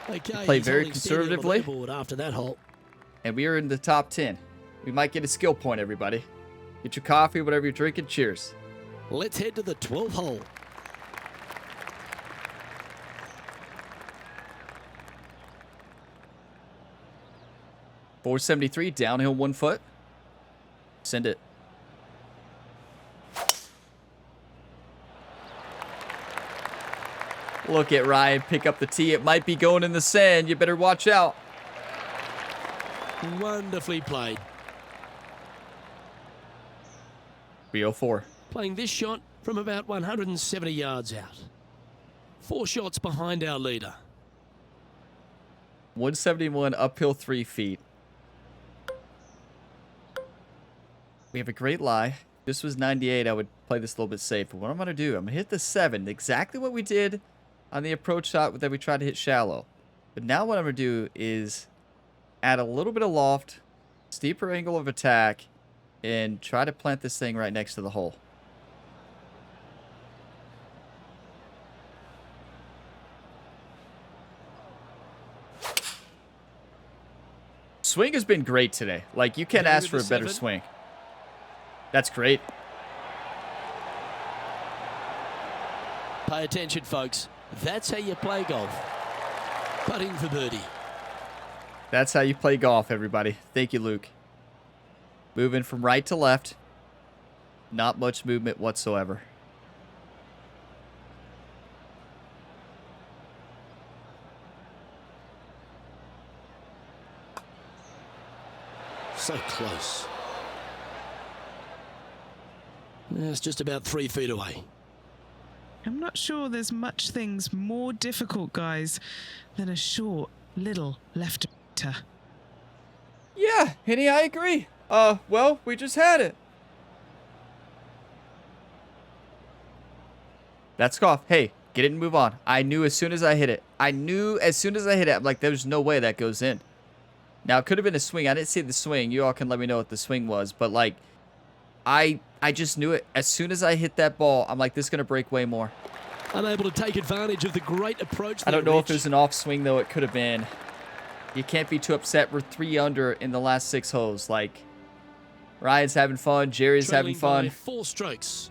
play he's very holding steady on the conservatively. leaderboard after that hole. And we are in the top 10. We might get a skill point, everybody. Get your coffee, whatever you're drinking. Cheers. Let's head to the 12th hole. .473, downhill 1 foot. Send it. Look at Ryan pick up the tee. It might be going in the sand. You better watch out. Wonderfully played. 304. Playing this shot from about 170 yards out. 4 shots behind our leader. 171 uphill 3 feet. We have a great lie. This was 98. I would play this a little bit safer. What I'm going to do, I'm going to hit the 7. Exactly what we did on the approach shot that we tried to hit shallow. But now what I'm going to do is add a little bit of loft, steeper angle of attack, and try to plant this thing right next to the hole. Swing has been great today. Like, you can't ask for a better swing. That's great. Pay attention, folks. That's how you play golf. Putting for birdie. That's how you play golf, everybody. Thank you, Luke. Moving from right to left. Not much movement whatsoever. So close. It's just about 3 feet away. I'm not sure there's much things more difficult, guys, than a short, little left-er. Yeah, Henny, I agree. Well, we just had it. That's golf. Hey, get it and move on. I knew as soon as I hit it. I'm like, there's no way that goes in. Now, it could have been a swing. I didn't see the swing. You all can let me know what the swing was. But, like, I just knew it. As soon as I hit that ball, I'm like, this is going to break way more. Unable to take advantage of the great approach. I don't know if it was an off swing, though. It could have been. You can't be too upset. We're 3 under in the last 6 holes. Like, Ryan's having fun. Jerry's having fun. By 4 strokes.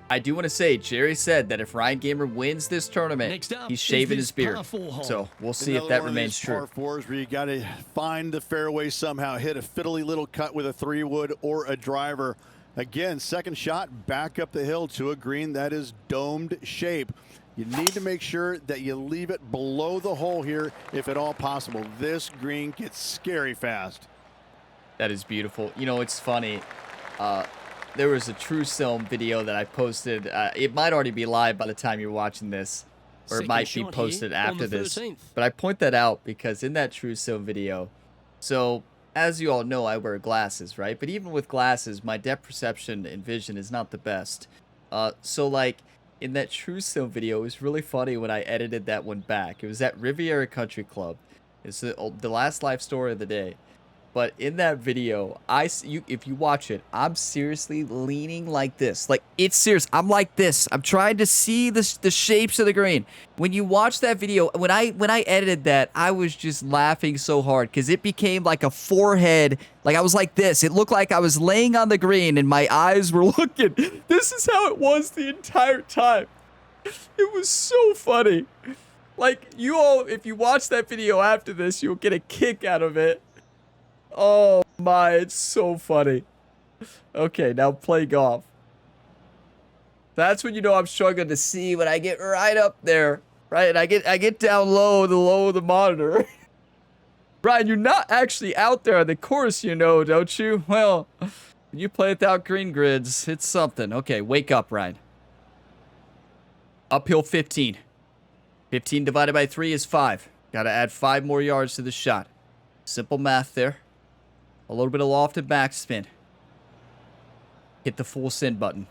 I do want to say, Jerry said that if Ryan Gamer wins this tournament, he's shaving his beard. So we'll see if that remains true. Par fours where you got to find the fairway somehow, hit a fiddly little cut with a 3-wood or a driver. Again, second shot back up the hill to a green that is domed shape. You need to make sure that you leave it below the hole here if at all possible. This green gets scary fast. That is beautiful. You know, it's funny. there was a True Film video that I posted. It might already be live by the time you're watching this, or it might be posted after this. But I point that out because in that True Film video, so as you all know, I wear glasses, right? But even with glasses, my depth perception and vision is not the best. So like in that True Film video, it was really funny when I edited that one back. It was at Riviera Country Club. It's the last life story of the day. But in that video, if you watch it, I'm seriously leaning like this. Like, it's serious. I'm like this. I'm trying to see the shapes of the green. When you watch that video, when I edited that, I was just laughing so hard because it became like a forehead. Like, I was like this. It looked like I was laying on the green and my eyes were looking. This is how it was the entire time. It was so funny. Like, you all, if you watch that video after this, you'll get a kick out of it. Oh my, it's so funny. Okay, now play golf. That's when you know I'm struggling to see when I get right up there, right? And I get down low of the monitor. Brian, you're not actually out there on the course, you know, don't you? Well, when you play without green grids, it's something. Okay, wake up, Ryan. Uphill 15. 15 divided by 3 is 5. Gotta add 5 more yards to the shot. Simple math there. A little bit of loft and backspin. Hit the full send button.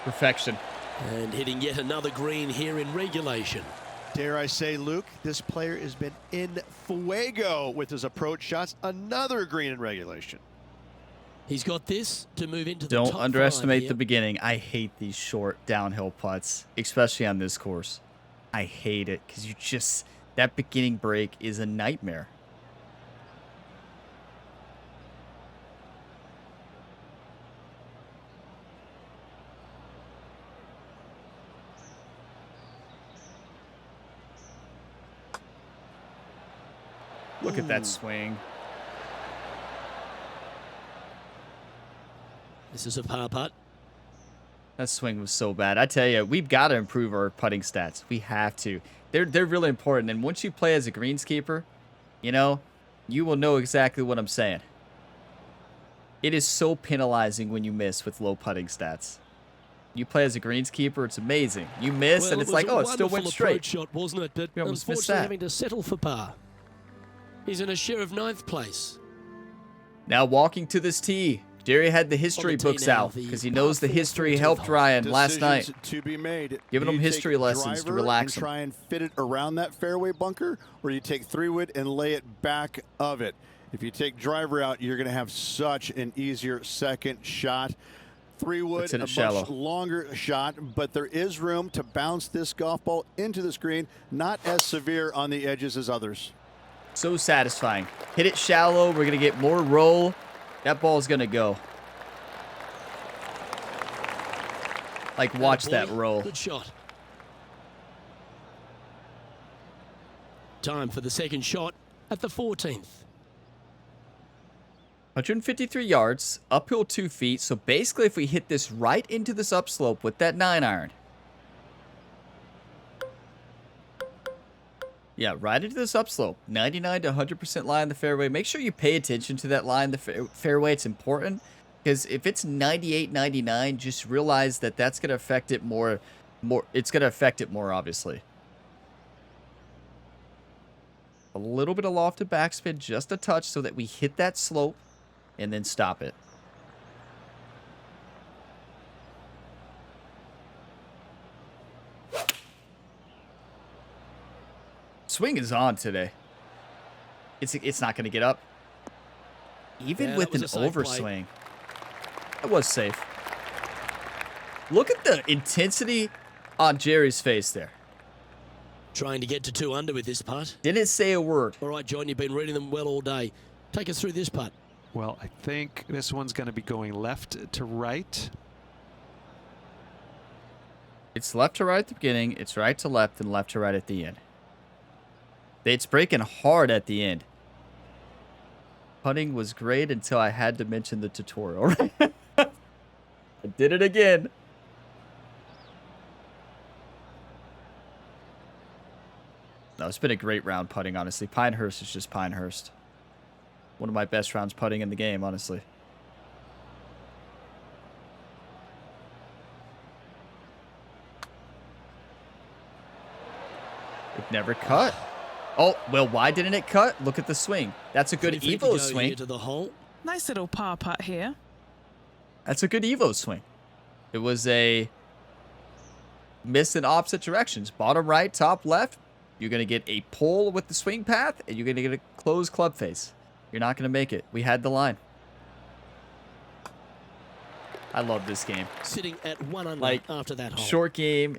Perfection. And hitting yet another green here in regulation. Dare I say, Luke, this player has been in fuego with his approach shots. Another green in regulation. He's got this to move into the Don't top underestimate 5 the beginning. I hate these short downhill putts, especially on this course. I hate it because that beginning break is a nightmare. Look at that swing. This is a par putt. That swing was so bad. I tell you, we've got to improve our putting stats. We have to. They're really important. And once you play as a greenskeeper, you know, you will know exactly what I'm saying. It is so penalizing when you miss with low putting stats. You play as a greenskeeper, it's amazing. You miss, and it's like, oh, it still went straight. Shot, wasn't it? But we almost missed unfortunately that. having to settle for par. He's in a share of 9th place. Now walking to this tee. Jerry had the history books out because he knows the history helped Ryan last night. To be made. Giving him history lessons to relax him. Try and fit it around that fairway bunker, or you take 3-wood and lay it back of it. If you take driver out, you're going to have such an easier second shot. 3-wood, a much longer shot, but there is room to bounce this golf ball into the screen, not as severe on the edges as others. So satisfying. Hit it shallow. We're going to get more roll. That ball's going to go. Like, watch that roll. Good shot. Time for the second shot at the 14th. 153 yards, uphill 2 feet. So basically, if we hit this right into this upslope with that 9-iron. Yeah, right into this upslope. 99 to 100% lie in the fairway. Make sure you pay attention to that lie in the fairway. It's important because if it's 98, 99, just realize that that's going to affect it more. It's going to affect it more, obviously. A little bit of lofted backspin, just a touch so that we hit that slope and then stop it. Swing is on today. It's not going to get up. Even with an overswing. That was safe. Look at the intensity on Jerry's face there. Trying to get to 2 under with this putt. Didn't say a word. All right, John, you've been reading them well all day. Take us through this putt. Well, I think this one's going to be going left to right. It's left to right at the beginning. It's right to left and left to right at the end. It's breaking hard at the end. Putting was great until I had to mention the tutorial. I did it again. No, it's been a great round putting, honestly. Pinehurst is just Pinehurst. One of my best rounds putting in the game, honestly. It never cut. Oh, well, why didn't it cut? Look at the swing. That's a good Evo swing. To the hole. Nice little par putt here. That's a good Evo swing. It was a miss in opposite directions. Bottom right, top left. You're going to get a pull with the swing path, and you're going to get a closed club face. You're not going to make it. We had the line. I love this game. Sitting at 1 under Like, after that hole. short game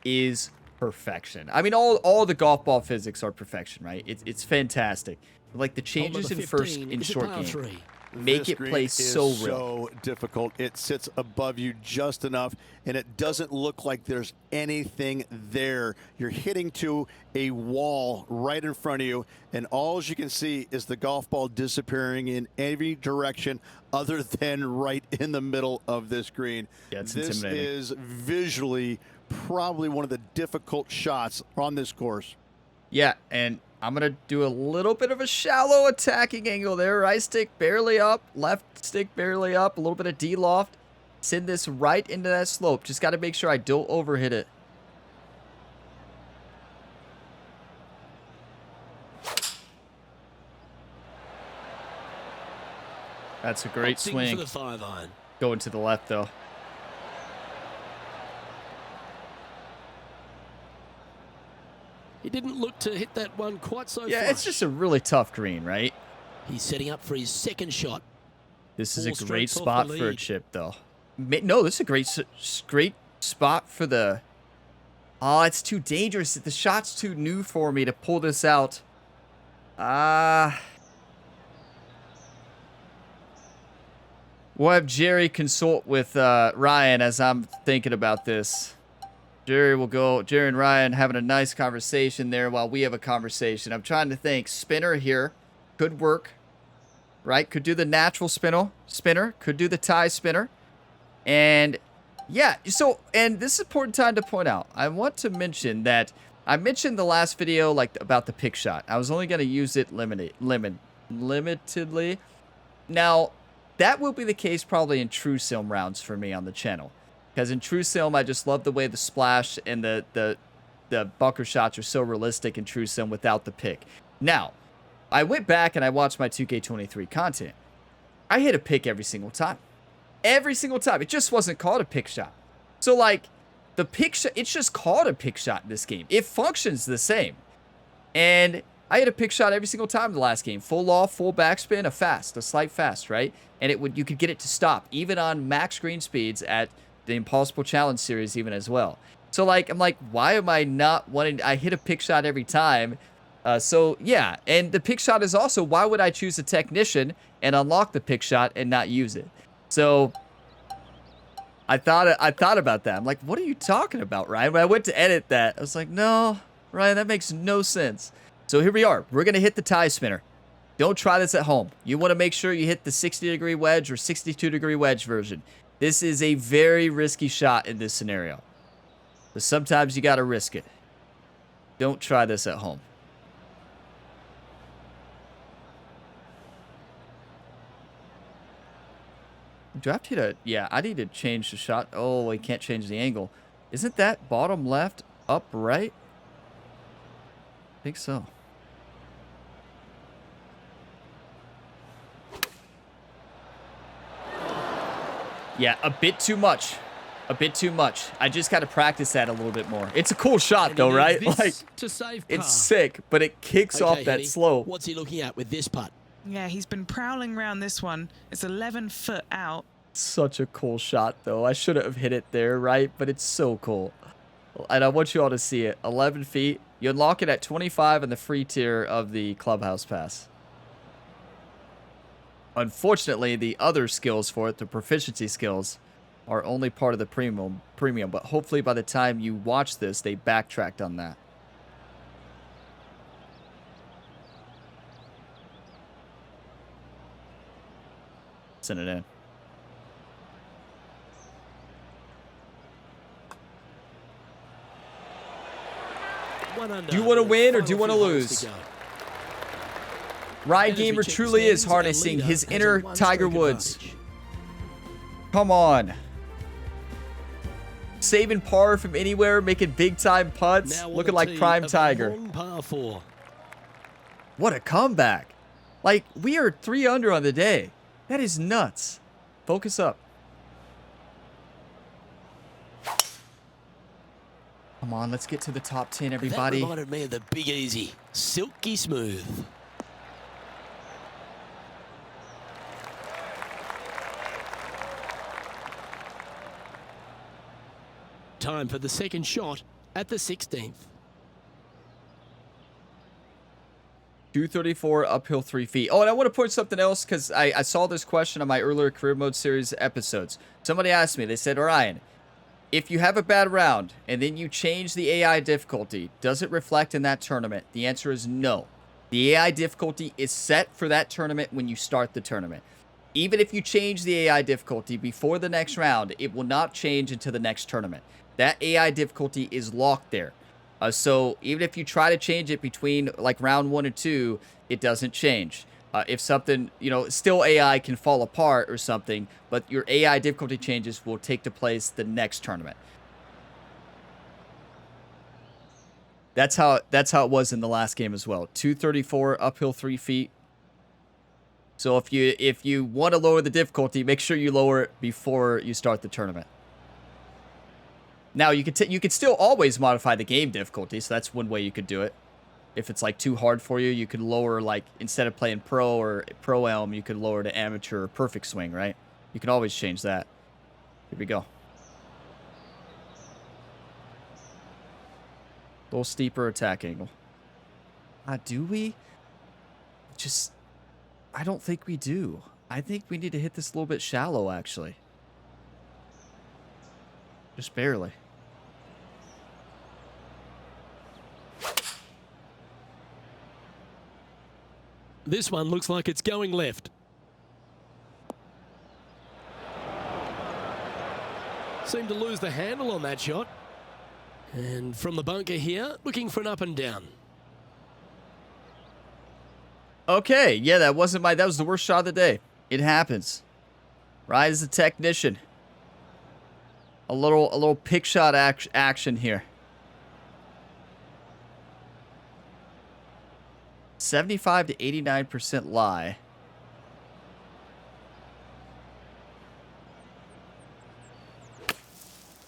is perfection. I mean, all the golf ball physics are perfection, right? It's fantastic. Like the changes in short game make it play so real. So difficult. It sits above you just enough, and it doesn't look like there's anything there. You're hitting to a wall right in front of you, and all you can see is the golf ball disappearing in every direction other than right in the middle of this green. Yeah, it's this intimidating. is visually probably one of the difficult shots on this course. Yeah, and I'm going to do a little bit of a shallow attacking angle there. Right stick barely up, left stick barely up, a little bit of D-loft. Send this right into that slope. Just got to make sure I don't overhit it. That's a great swing. For the 5-iron. Going to the left, though. He didn't look to hit that one quite so Yeah, flush. it's just a really tough green, right? He's setting up for his second shot. This is Four a great strokes off spot the for a lead. chip, though. No, this is a great spot for the... Oh, it's too dangerous. The shot's too new for me to pull this out. We'll have Jerry consult with Ryan as I'm thinking about this. Jerry and Ryan having a nice conversation there while we have a conversation. I'm trying to think. Spinner here could work, right? Could do the natural spinner. Could do the tie spinner. And yeah, so, and this is an important time to point out. I want to mention that I mentioned the last video like about the pick shot. I was only going to use it limitedly. Now, that will be the case probably in True Sim rounds for me on the channel. Because in True Sim, I just love the way the splash and the bunker shots are so realistic in True Sim without the pick. Now, I went back and I watched my 2K23 content. I hit a pick every single time. Every single time. It just wasn't called a pick shot. So, like, the pick shot, it's just called a pick shot in this game. It functions the same. And I hit a pick shot every single time in the last game. Full off, full backspin, a slight fast, right? And you could get it to stop, even on max green speeds at the Impossible Challenge series even as well. So, like, I'm like, why am I not wanting... I hit a pick shot every time. So, yeah. And the pick shot is also, why would I choose a technician and unlock the pick shot and not use it? So, I thought about that. I'm like, what are you talking about, Ryan? When I went to edit that, I was like, no, Ryan, that makes no sense. So, here we are. We're going to hit the tie spinner. Don't try this at home. You want to make sure you hit the 60-degree wedge or 62-degree wedge version. This is a very risky shot in this scenario. But sometimes you got to risk it. Don't try this at home. Do I have to hit a... Yeah, I need to change the shot. Oh, I can't change the angle. Isn't that bottom left, up right? I think so. Yeah, a bit too much. A bit too much. I just got to practice that a little bit more. It's a cool shot, though, right? Like, to save it's par. sick, but it kicks off that Henny, slope. What's he looking at with this putt? Yeah, he's been prowling around this one. It's 11 foot out. Such a cool shot, though. I should have hit it there, right? But it's so cool. And I want you all to see it. 11 feet. You unlock it at 25 in the free tier of the Clubhouse Pass. Unfortunately, the other skills for it, the proficiency skills, are only part of the premium. But hopefully by the time you watch this, they backtracked on that. Send it in. 1 under. Do you want to win or Final do you want to few holes lose? go. Ryan And as we Gamer check truly the is standings, our harnessing leader his has a inner one-stroke Tiger Woods. advantage. Come on. Saving par from anywhere, making big-time putts, Now on looking the like tee prime of Tiger. long par 4. What a comeback. Like, we are 3 under on the day. That is nuts. Focus up. Come on, let's get to the top 10, everybody. That reminded me of the Big Easy. Silky smooth. Time for the second shot at the 16th. 234 uphill 3 feet. Oh, and I want to point something else because I saw this question on my earlier Career Mode Series episodes. Somebody asked me, they said, Orion, if you have a bad round and then you change the AI difficulty, does it reflect in that tournament? The answer is no. The AI difficulty is set for that tournament when you start the tournament. Even if you change the AI difficulty before the next round, it will not change until the next tournament. That AI difficulty is locked there. So even if you try to change it between like round 1 and 2, it doesn't change. If something, you know, still AI can fall apart or something, but your AI difficulty changes will take to place the next tournament. That's how it was in the last game as well. 234 uphill 3 feet. So if you want to lower the difficulty, make sure you lower it before you start the tournament. Now, you could still always modify the game difficulty, so that's one way you could do it. If it's, like, too hard for you, you could lower, like, instead of playing Pro or Pro-Elm, you could lower to Amateur or Perfect Swing, right? You can always change that. Here we go. A little steeper attack angle. Do we? I don't think we do. I think we need to hit this a little bit shallow, actually. Just barely. This one looks like it's going left. Seemed to lose the handle on that shot. And from the bunker here, looking for an up and down. Okay, yeah, that was the worst shot of the day. It happens. Ryan is the technician. A little pick shot action here. 75 to 89% lie.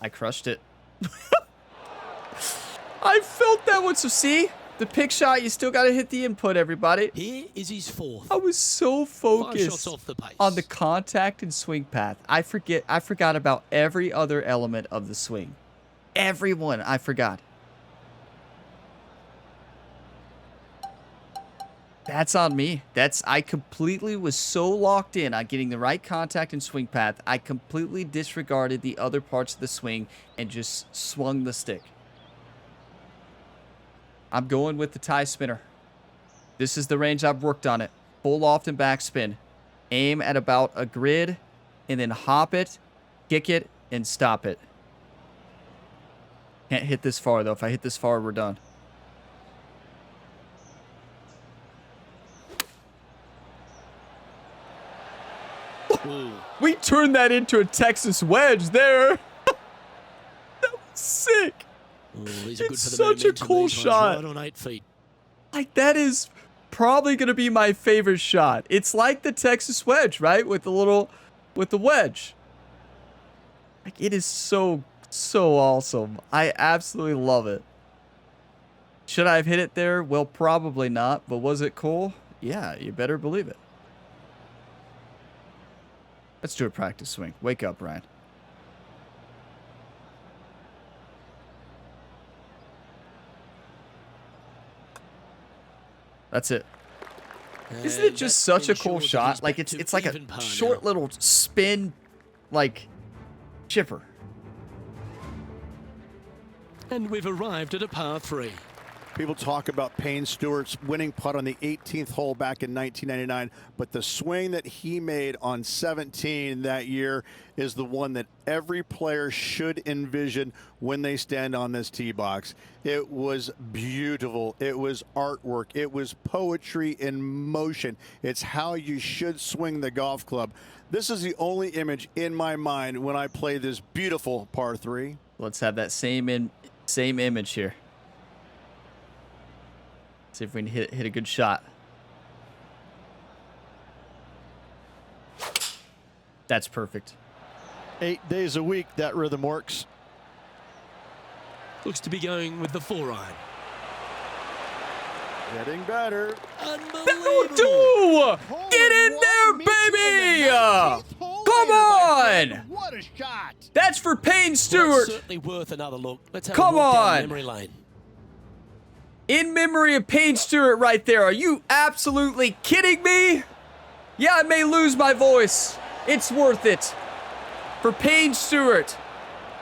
I crushed it. I felt that one. So see, the pick shot, you still got to hit the input, everybody. Here is his fourth. I was so 5 shots focused off the pace. on the contact and swing path. I forgot about every other element of the swing. Everyone, I forgot. That's on me. I completely was so locked in on getting the right contact and swing path, I completely disregarded the other parts of the swing and just swung the stick. I'm going with the tie spinner. This is the range I've worked on it. Full loft and backspin. Aim at about a grid and then hop it, kick it, and stop it. Can't hit this far, though. If I hit this far, we're done. Ooh. We turned that into a Texas wedge there. That was sick. Ooh, these are good It's for the such a momentum, cool these ones, shot. Right on 8 feet. Like, that is probably going to be my favorite shot. It's like the Texas wedge, right? With the wedge. Like, it is so awesome. I absolutely love it. Should I have hit it there? Well, probably not. But was it cool? Yeah, you better believe it. Let's do a practice swing. Wake up, Ryan. That's it. Isn't it just such a cool shot? Like, it's like a short little spin, like, chipper. And we've arrived at a par 3. People talk about Payne Stewart's winning putt on the 18th hole back in 1999, but the swing that he made on 17 that year is the one that every player should envision when they stand on this tee box. It was beautiful. It was artwork. It was poetry in motion. It's how you should swing the golf club. This is the only image in my mind when I play this beautiful par 3. Let's have that same image here. See if we can hit a good shot. That's perfect. 8 days a week, that rhythm works. Looks to be going with the 4-iron. Getting better. Unbelievable. Do! Get in there, baby! Come on! What a shot! That's for Payne Well, Stewart. that's certainly worth another look. Let's have Come a walk down on. memory lane. In memory of Payne Stewart right there. Are you absolutely kidding me? Yeah, I may lose my voice. It's worth it. For Payne Stewart.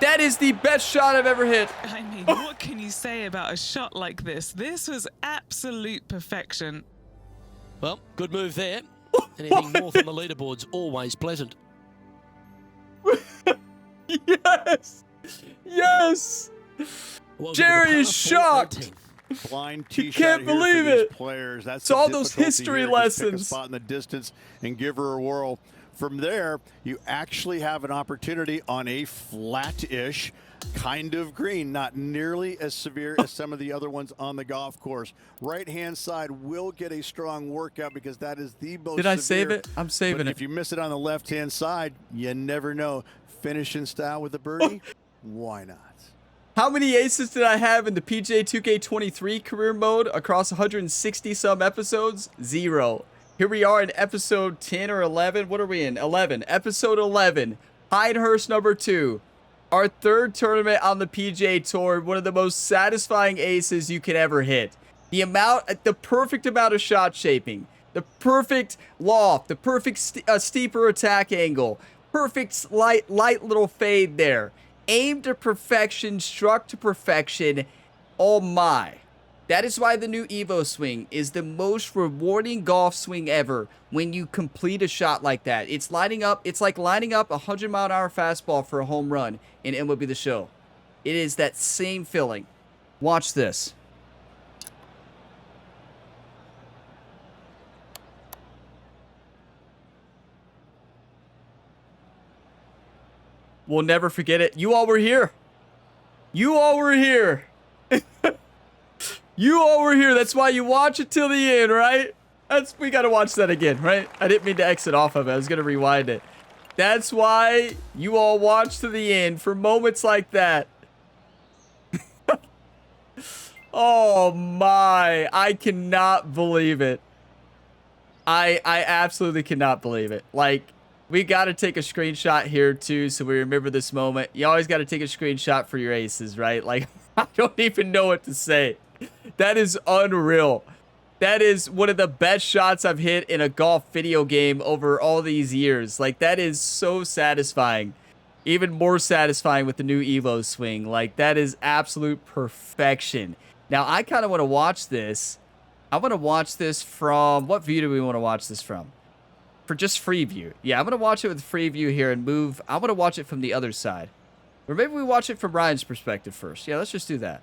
That is the best shot I've ever hit. I mean, what can you say about a shot like this? This was absolute perfection. Well, good move there. Anything north on the leaderboard's always pleasant. Yes. Yes. Well, Jerry the is par 4 shocked. 18. Blind tee You shot can't here believe for these it. players. That's So the all those difficulty history here. Just pick a lessons. spot in the distance and give her a whirl. From there, you actually have an opportunity on a flat-ish kind of green, not nearly as severe as some of the other ones on the golf course. Right-hand side will get a strong workout because that is the most Did I severe. save it? I'm saving But it. if you miss it on the left-hand side, you never know. Finish in style with a birdie? Why not? How many aces did I have in the PGA 2K23 career mode across 160 some episodes? 0. Here we are in episode 10 or 11. What are we in? 11. Episode 11. Pinehurst number 2. Our third tournament on the PGA Tour. One of the most satisfying aces you can ever hit. The perfect amount of shot shaping. The perfect loft. The perfect steeper attack angle. Perfect light little fade there. Aimed to perfection, struck to perfection. Oh my. That is why the new Evo swing is the most rewarding golf swing ever when you complete a shot like that. It's like lining up a 100-mile-an-hour fastball for a home run in MLB The Show. It is that same feeling. Watch this. We'll never forget it. You all were here. You all were here. You all were here. That's why you watch it till the end, right? We gotta watch that again, right? I didn't mean to exit off of it. I was gonna rewind it. That's why you all watch to the end for moments like that. Oh my, I cannot believe it. I absolutely cannot believe it. Like, we gotta take a screenshot here too so we remember this moment. You always gotta take a screenshot for your aces, right? Like, I don't even know what to say. That is unreal. That is one of the best shots I've hit in a golf video game over all these years. Like, that is so satisfying. Even more satisfying with the new Evo swing. Like, that is absolute perfection. Now, I kind of want to watch this. I want to watch this from... What view do we want to watch this from? For just free view. Yeah, I'm going to watch it with free view here and move. I want to watch it from the other side. Or maybe we watch it from Ryan's perspective first. Yeah, let's just do that.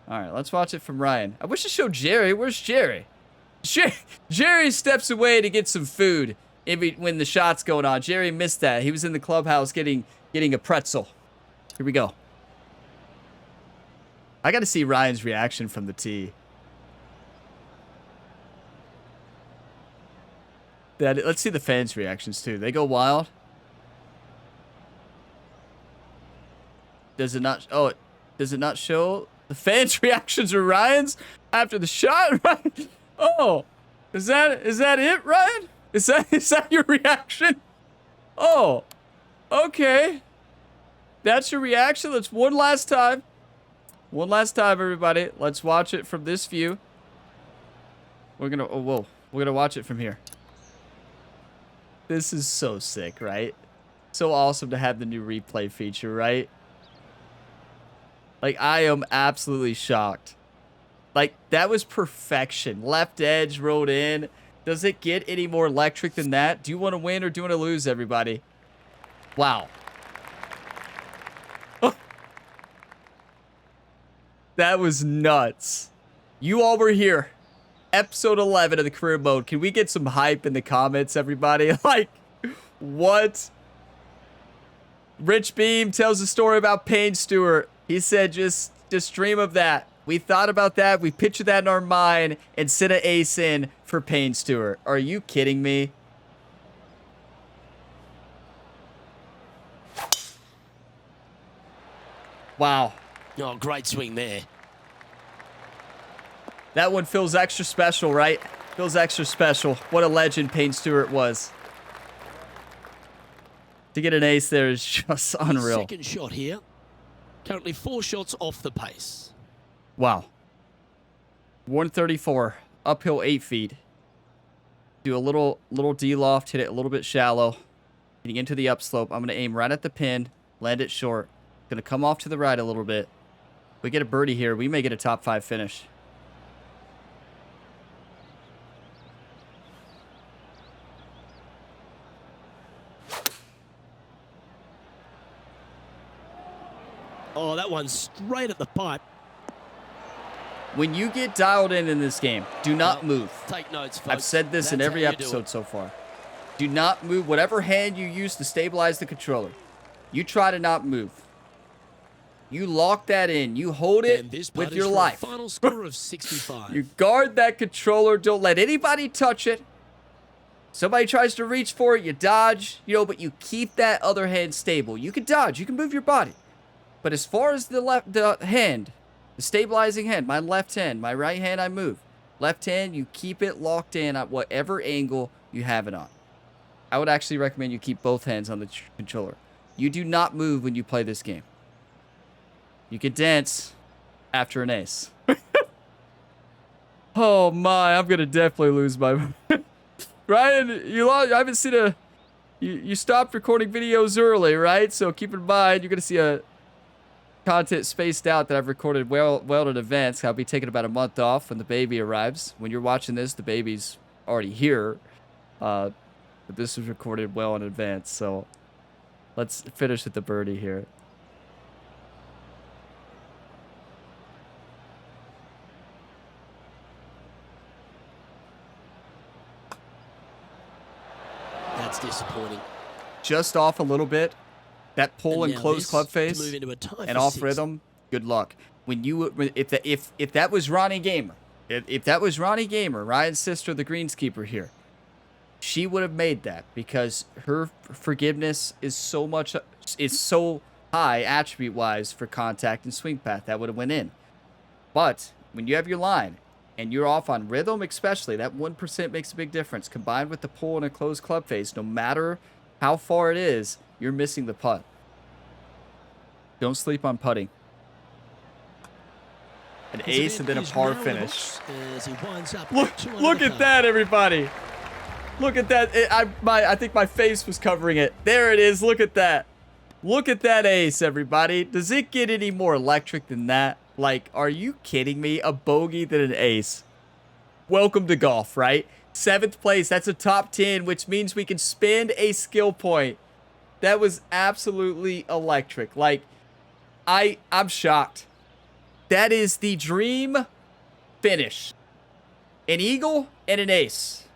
All right, let's watch it from Ryan. I wish to show Jerry. Where's Jerry? Jerry steps away to get some food when the shot's going on. Jerry missed that. He was in the clubhouse getting a pretzel. Here we go. I got to see Ryan's reaction from the tee. Let's see the fans' reactions too. They go wild. Does it not? Oh, does it not show the fans' reactions or Ryan's after the shot? Right? Oh, is that it, Ryan? Is that your reaction? Oh, okay. That's your reaction. Let's one last time. One last time, everybody. Let's watch it from this view. We're gonna watch it from here. This is so sick, right? So awesome to have the new replay feature, right? Like, I am absolutely shocked. Like, that was perfection. Left edge rolled in. Does it get any more electric than that? Do you want to win or do you want to lose, everybody? Wow. That was nuts. You all were here. Episode 11 of the career mode. Can we get some hype in the comments, everybody? Like, what? Rich Beam tells a story about Payne Stewart. He said, just dream of that. We thought about that. We pictured that in our mind and sent an ace in for Payne Stewart. Are you kidding me? Wow. Oh, great swing there. That one feels extra special, right? Feels extra special. What a legend Payne Stewart was. To get an ace there is just unreal. Second shot here. Currently 4 shots off the pace. Wow. 134. Uphill 8 feet. Do a little D-loft. Hit it a little bit shallow. Getting into the upslope. I'm going to aim right at the pin. Land it short. Going to come off to the right a little bit. We get a birdie here. We may get a top 5 finish. Oh, that one's straight at the pipe. When you get dialed in this game, do not move. Take notes, folks. I've said this in That's every how you do episode it. so far. Do not move. Whatever hand you use to stabilize the controller, you try to not move. You lock that in. You hold it And this with putt your is for a life. Final score of 65. You guard that controller. Don't let anybody touch it. Somebody tries to reach for it, you dodge, but you keep that other hand stable. You can dodge. You can move your body. But as far as the hand, the stabilizing hand, my left hand, my right hand, I move. Left hand, you keep it locked in at whatever angle you have it on. I would actually recommend you keep both hands on the controller. You do not move when you play this game. You can dance after an ace. Oh my, I'm gonna definitely lose my... Ryan, I haven't seen a... You stopped recording videos early, right? So keep in mind, you're gonna see a content spaced out that I've recorded well in advance. I'll be taking about a month off when the baby arrives. When you're watching this, the baby's already here. But this was recorded well in advance, so let's finish with the birdie here. That's disappointing. Just off a little bit. That pull and now close this club to face move into a tie and for off 6. rhythm, good luck. When you if that was Ronnie Gamer, if that was Ronnie Gamer, Ryan's sister, the greenskeeper here, she would have made that because her forgiveness is so high attribute wise for contact and swing path. That would have went in. But when you have your line and you're off on rhythm, especially that 1% makes a big difference. Combined with the pull and a closed club face, no matter how far it is, you're missing the putt. Don't sleep on putting. An ace and then a par finish. As he winds up Look at that, everybody. Look at that. I think my face was covering it. There it is. Look at that. Look at that ace, everybody. Does it get any more electric than that? Like, are you kidding me? A bogey than an ace. Welcome to golf, right? 7th place. That's a top 10, which means we can spend a skill point. That was absolutely electric. Like, I'm shocked. That is the dream finish. An eagle and an ace.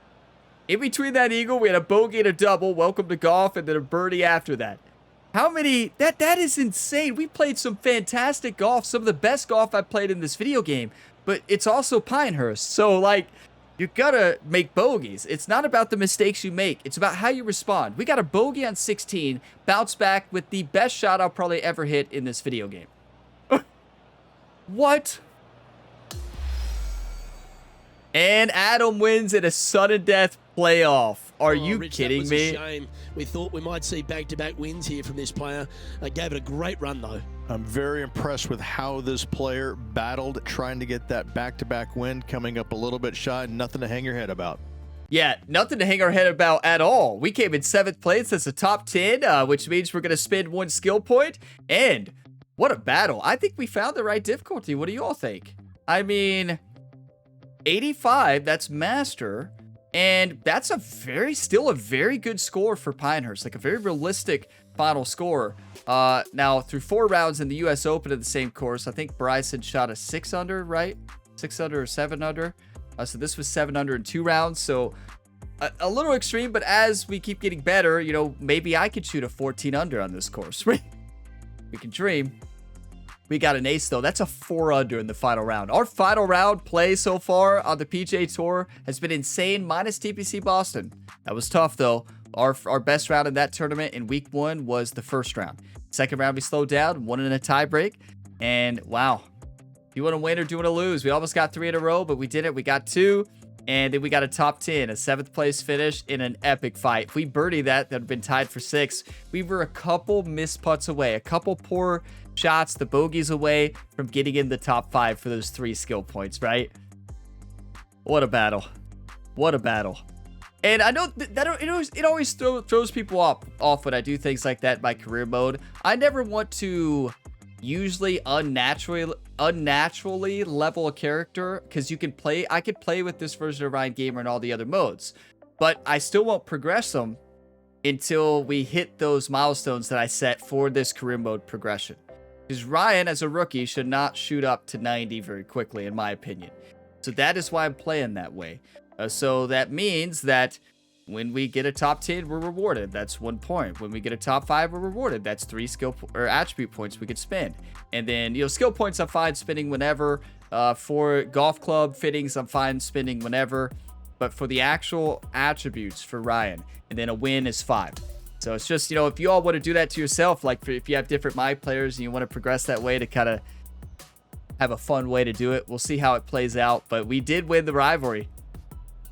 In between that eagle, we had a bogey and a double. Welcome to golf, and then a birdie after that. How many? That is insane. We played some fantastic golf, some of the best golf I've played in this video game. But it's also Pinehurst, so like, you gotta make bogeys. It's not about the mistakes you make. It's about how you respond. We got a bogey on 16, bounce back with the best shot I'll probably ever hit in this video game. What? And Adam wins in a sudden death playoff. Are you Rich, kidding that was me? A shame. We thought we might see back-to-back wins here from this player. Gave it a great run, though. I'm very impressed with how this player battled trying to get that back-to-back win, coming up a little bit shy. Nothing to hang your head about. Yeah, nothing to hang our head about at all. We came in 7th place. That's a top 10, which means we're going to spend 1 skill point. And what a battle. I think we found the right difficulty. What do you all think? I mean, 85, that's master. And that's still a very good score for Pinehurst, like a very realistic final score. Now, through 4 rounds in the U.S. Open at the same course, I think Bryson shot a 6 under, right? 6 under or 7 under. So this was 7 under in 2 rounds. So a little extreme, but as we keep getting better, you know, maybe I could shoot a 14 under on this course. We can dream. We got an ace, though. That's a 4 under in the final round. Our final round play so far on the PGA Tour has been insane, minus TPC Boston. That was tough, though. Our best round in that tournament in week 1 was the first round. Second round, we slowed down, won in a tiebreak. And, wow. Do you want to win or do you want to lose? We almost got 3 in a row, but we did it. We got 2. And then we got a top 10, a 7th place finish in an epic fight. If we birdie that would have been tied for 6. We were a couple missed putts away, a couple poor shots, the bogeys away from getting in the top 5 for those 3 skill points, right? What a battle. What a battle. And I know that it always throws people off when I do things like that in my career mode. I never want to usually unnaturally level a character, because I could play with this version of Ryan Gamer in all the other modes, but I still won't progress them until we hit those milestones that I set for this career mode progression. Because Ryan, as a rookie, should not shoot up to 90 very quickly, in my opinion. So that is why I'm playing that way. So that means that when we get a top 10, we're rewarded. That's 1 point. When we get a top 5, we're rewarded. That's 3 skill or attribute points we could spend. And then, you know, skill points I'm fine spending whenever. For golf club fittings, I'm fine spending whenever. But for the actual attributes for Ryan, and then a win is 5. So it's just, you know, if you all want to do that to yourself, like if you have different my players and you want to progress that way to kind of have a fun way to do it, we'll see how it plays out. But we did win the rivalry.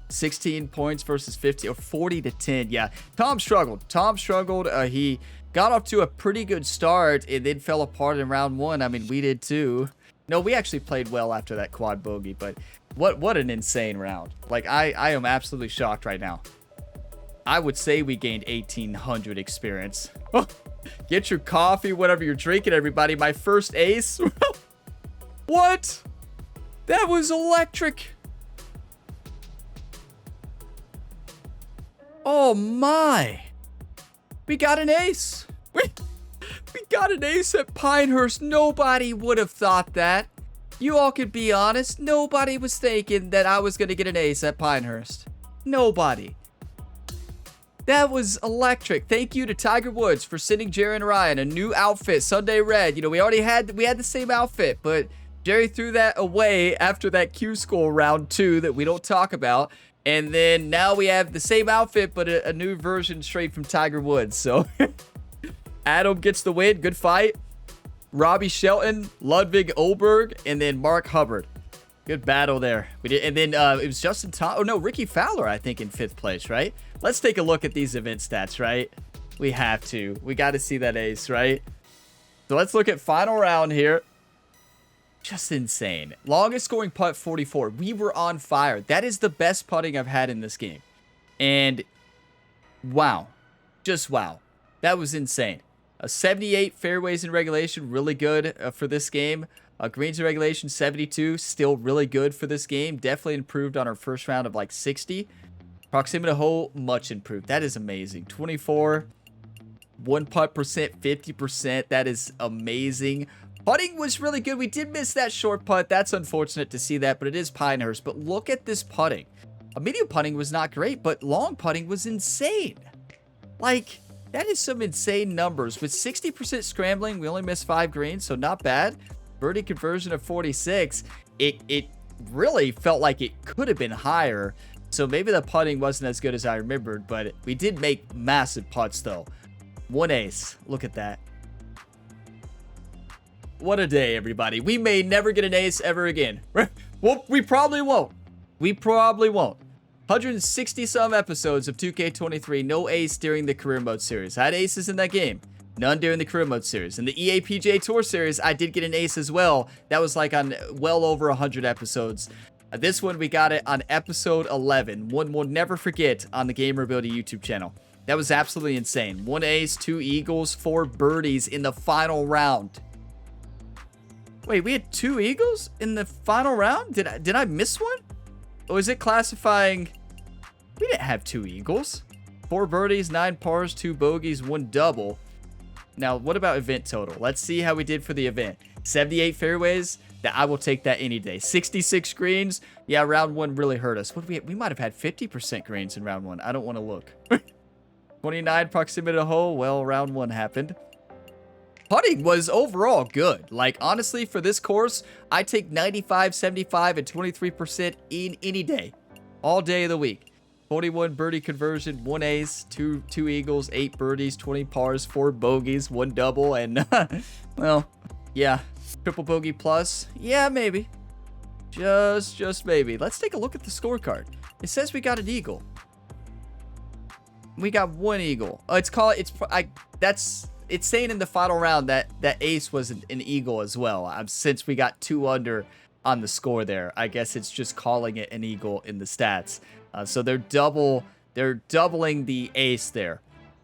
16 points versus 50 or 40 to 10. Yeah, Tom struggled. He got off to a pretty good start and then fell apart in round 1. I mean, we did too. No, we actually played well after that quad bogey, but what an insane round. Like, I am absolutely shocked right now. I would say we gained 1,800 experience. Get your coffee, whatever you're drinking, everybody. My first ace. What? That was electric. Oh my. We got an ace. We got an ace at Pinehurst. Nobody would have thought that. You all could be honest. Nobody was thinking that I was going to get an ace at Pinehurst. Nobody. That was electric. Thank you to Tiger Woods for sending Jerry and Ryan a new outfit, Sunday Red. You know, we had the same outfit, but Jerry threw that away after that Q School round 2 that we don't talk about. And then now we have the same outfit, but a new version straight from Tiger Woods. So Adam gets the win. Good fight. Robbie Shelton, Ludwig Oberg, and then Mark Hubbard. Good battle there. We did, and then it was Justin Tom. Oh no, Ricky Fowler, I think, in 5th place, right? Let's take a look at these event stats, right? We have to. We got to see that ace, right? So let's look at final round here. Just insane. Longest scoring putt, 44. We were on fire. That is the best putting I've had in this game. And wow. Just wow. That was insane. 78 fairways in regulation, really good for this game. Greens in regulation, 72, still really good for this game. Definitely improved on our first round of like 60. Proximity to hole, much improved. That is amazing. 24, 1 putt percent, 50%. That is amazing. Putting was really good. We did miss that short putt. That's unfortunate to see that, but it is Pinehurst. But look at this putting. Medium putting was not great, but long putting was insane. Like, that is some insane numbers. With 60% scrambling, we only missed 5 greens, so not bad. Birdie conversion of 46. It really felt like it could have been higher. So maybe the putting wasn't as good as I remembered, but we did make massive putts though. 1 ace. Look at that. What a day, everybody. We may never get an ace ever again. Well, we probably won't. We probably won't. 160 some episodes of 2K23, no ace during the career mode series. I had aces in that game. None during the career mode series. In the EA PGA Tour series, I did get an ace as well. That was like on well over 100 episodes. This one, we got it on episode 11. One we'll never forget on the Gamer Ability YouTube channel. That was absolutely insane. 1 ace, 2 eagles, 4 birdies in the final round. Wait, we had 2 eagles in the final round? Did I miss one? Or is it classifying? We didn't have 2 eagles. 4 birdies, 9 pars, 2 bogeys, 1 double. Now, what about event total? Let's see how we did for the event. 78 fairways. That I will take that any day. 66 greens. Yeah, round 1 really hurt us. What we might have had 50% greens in round 1. I don't want to look. 29 proximity to hole. Well, round 1 happened. Putting was overall good. Like, honestly, for this course, I take 95, 75, and 23% in any day. All day of the week. 41 birdie conversion, 1 ace, 2 eagles, 8 birdies, 20 pars, 4 bogeys, 1 double, and, well, yeah. Triple bogey plus. Yeah, maybe. Just maybe. Let's take a look at the scorecard. It says we got an eagle. We got 1 eagle. Oh, it's saying in the final round that ace was an eagle as well. Since we got 2 under on the score there, I guess it's just calling it an eagle in the stats. So they're doubling the ace there.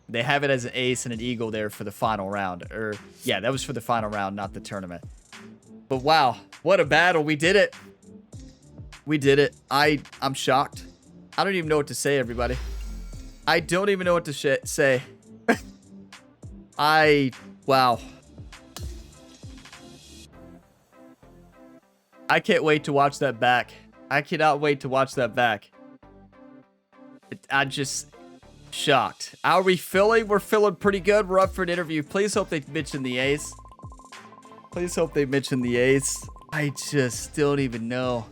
They have it as an ace and an eagle there for the final round. Or yeah, that was for the final round, not the tournament. But wow, what a battle. We did it. We did it. I'm shocked. I don't even know what to say, everybody. I don't even know what to say. Wow. I can't wait to watch that back. I cannot wait to watch that back. I'm just shocked. How are we feeling? We're feeling pretty good. We're up for an interview. Please hope they mention the ace. Please hope they mention the ace. I just don't even know.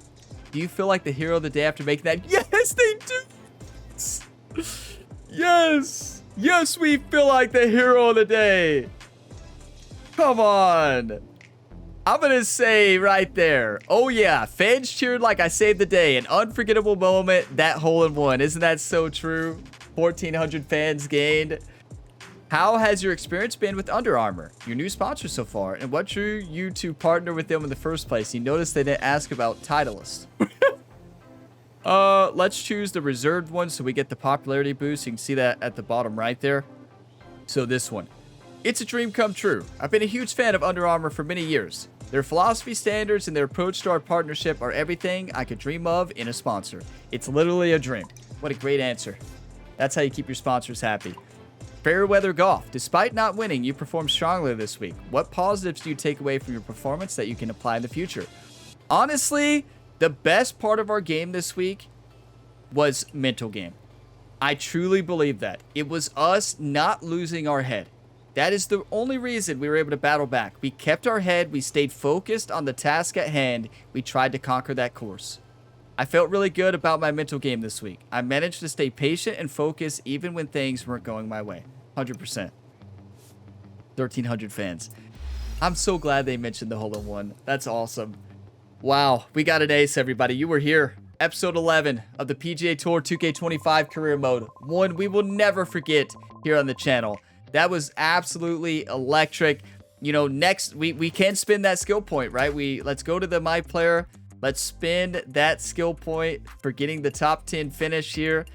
Do you feel like the hero of the day after making that? Yes, they do. Yes. Yes, we feel like the hero of the day. Come on. I'm going to say right there. Oh, yeah. Fans cheered like I saved the day. An unforgettable moment. That hole-in-one. Isn't that so true? 1,400 fans gained. How has your experience been with Under Armour, your new sponsor so far? And what drew you to partner with them in the first place? You noticed they didn't ask about Titleist. Let's choose the reserved one so we get the popularity boost. You can see that at the bottom right there. So this one. It's a dream come true. I've been a huge fan of Under Armour for many years. Their philosophy, standards, and their approach to our partnership are everything I could dream of in a sponsor. It's literally a dream. What a great answer. That's how you keep your sponsors happy. Fairweather Golf. Despite not winning, you performed strongly this week. What positives do you take away from your performance that you can apply in the future? Honestly, the best part of our game this week was mental game. I truly believe that. It was us not losing our head. That is the only reason we were able to battle back. We kept our head. We stayed focused on the task at hand. We tried to conquer that course. I felt really good about my mental game this week. I managed to stay patient and focused even when things weren't going my way. 100%. 1,300 fans. I'm so glad they mentioned the hole-in-one. That's awesome. Wow, we got an ace, everybody. You were here. Episode 11 of the PGA Tour 2K25 Career Mode. One we will never forget here on the channel. That was absolutely electric. You know, next, we can spin that skill point, right? Let's go to the My Player. Let's spend that skill point for getting the top 10 finish here.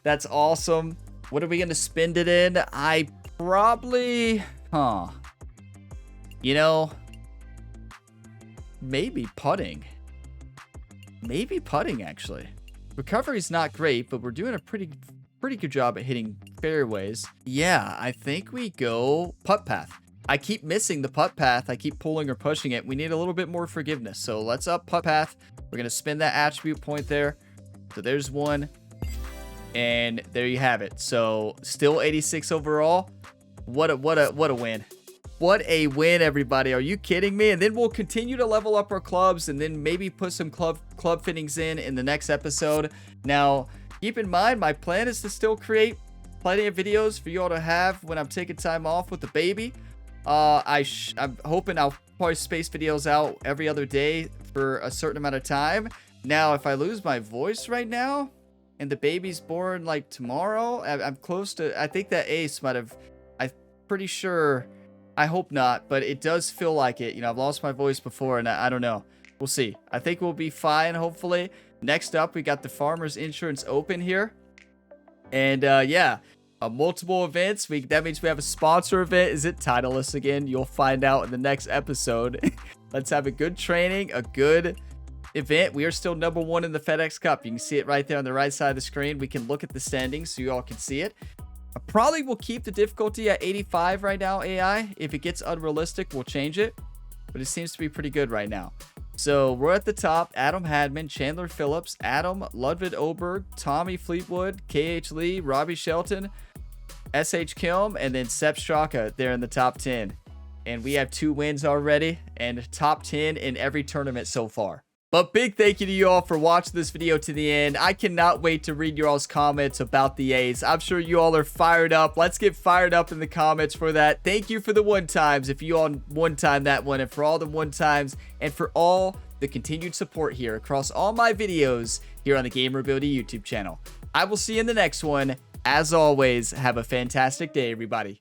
That's awesome. What are we going to spend it in? I probably, you know, maybe putting. Maybe putting, actually. Recovery's not great, but we're doing a pretty good job at hitting fairways. Yeah, I think we go putt path. I keep missing the putt path. I keep pulling or pushing it. We need a little bit more forgiveness. So let's up putt path. We're going to spin that attribute point there. So there's one. And there you have it. So still 86 overall. What a win. What a win, everybody. Are you kidding me? And then we'll continue to level up our clubs and then maybe put some club fittings in the next episode. Now, keep in mind, my plan is to still create plenty of videos for you all to have when I'm taking time off with the baby. I'm hoping I'll probably space videos out every other day for a certain amount of time. Now, if I lose my voice right now and the baby's born like tomorrow, I'm close to, I think that ace might have, I'm pretty sure, I hope not, but it does feel like it. You know, I've lost my voice before and I don't know. We'll see. I think we'll be fine, hopefully. Next up, we got the Farmers Insurance Open here. And yeah, multiple events. That means we have a sponsor event. Is it Titleist again? You'll find out in the next episode. Let's have a good training, a good event. We are still #1 in the FedEx Cup. You can see it right there on the right side of the screen. We can look at the standings so you all can see it. I probably will keep the difficulty at 85 right now, AI. If it gets unrealistic, we'll change it. But it seems to be pretty good right now. So we're at the top. Adam Hadman, Chandler Phillips, Adam, Ludwig Oberg, Tommy Fleetwood, KH Lee, Robbie Shelton, SH Kilm, and then Sepp Straka there in the top 10. And we have 2 wins already and top 10 in every tournament so far. But big thank you to you all for watching this video to the end. I cannot wait to read your all's comments about the A's. I'm sure you all are fired up. Let's get fired up in the comments for that. Thank you for the 1-times if you all 1-time that one, and for all the 1-times, and for all the continued support here across all my videos here on the Gamerability YouTube channel. I will see you in the next one. As always, have a fantastic day, everybody.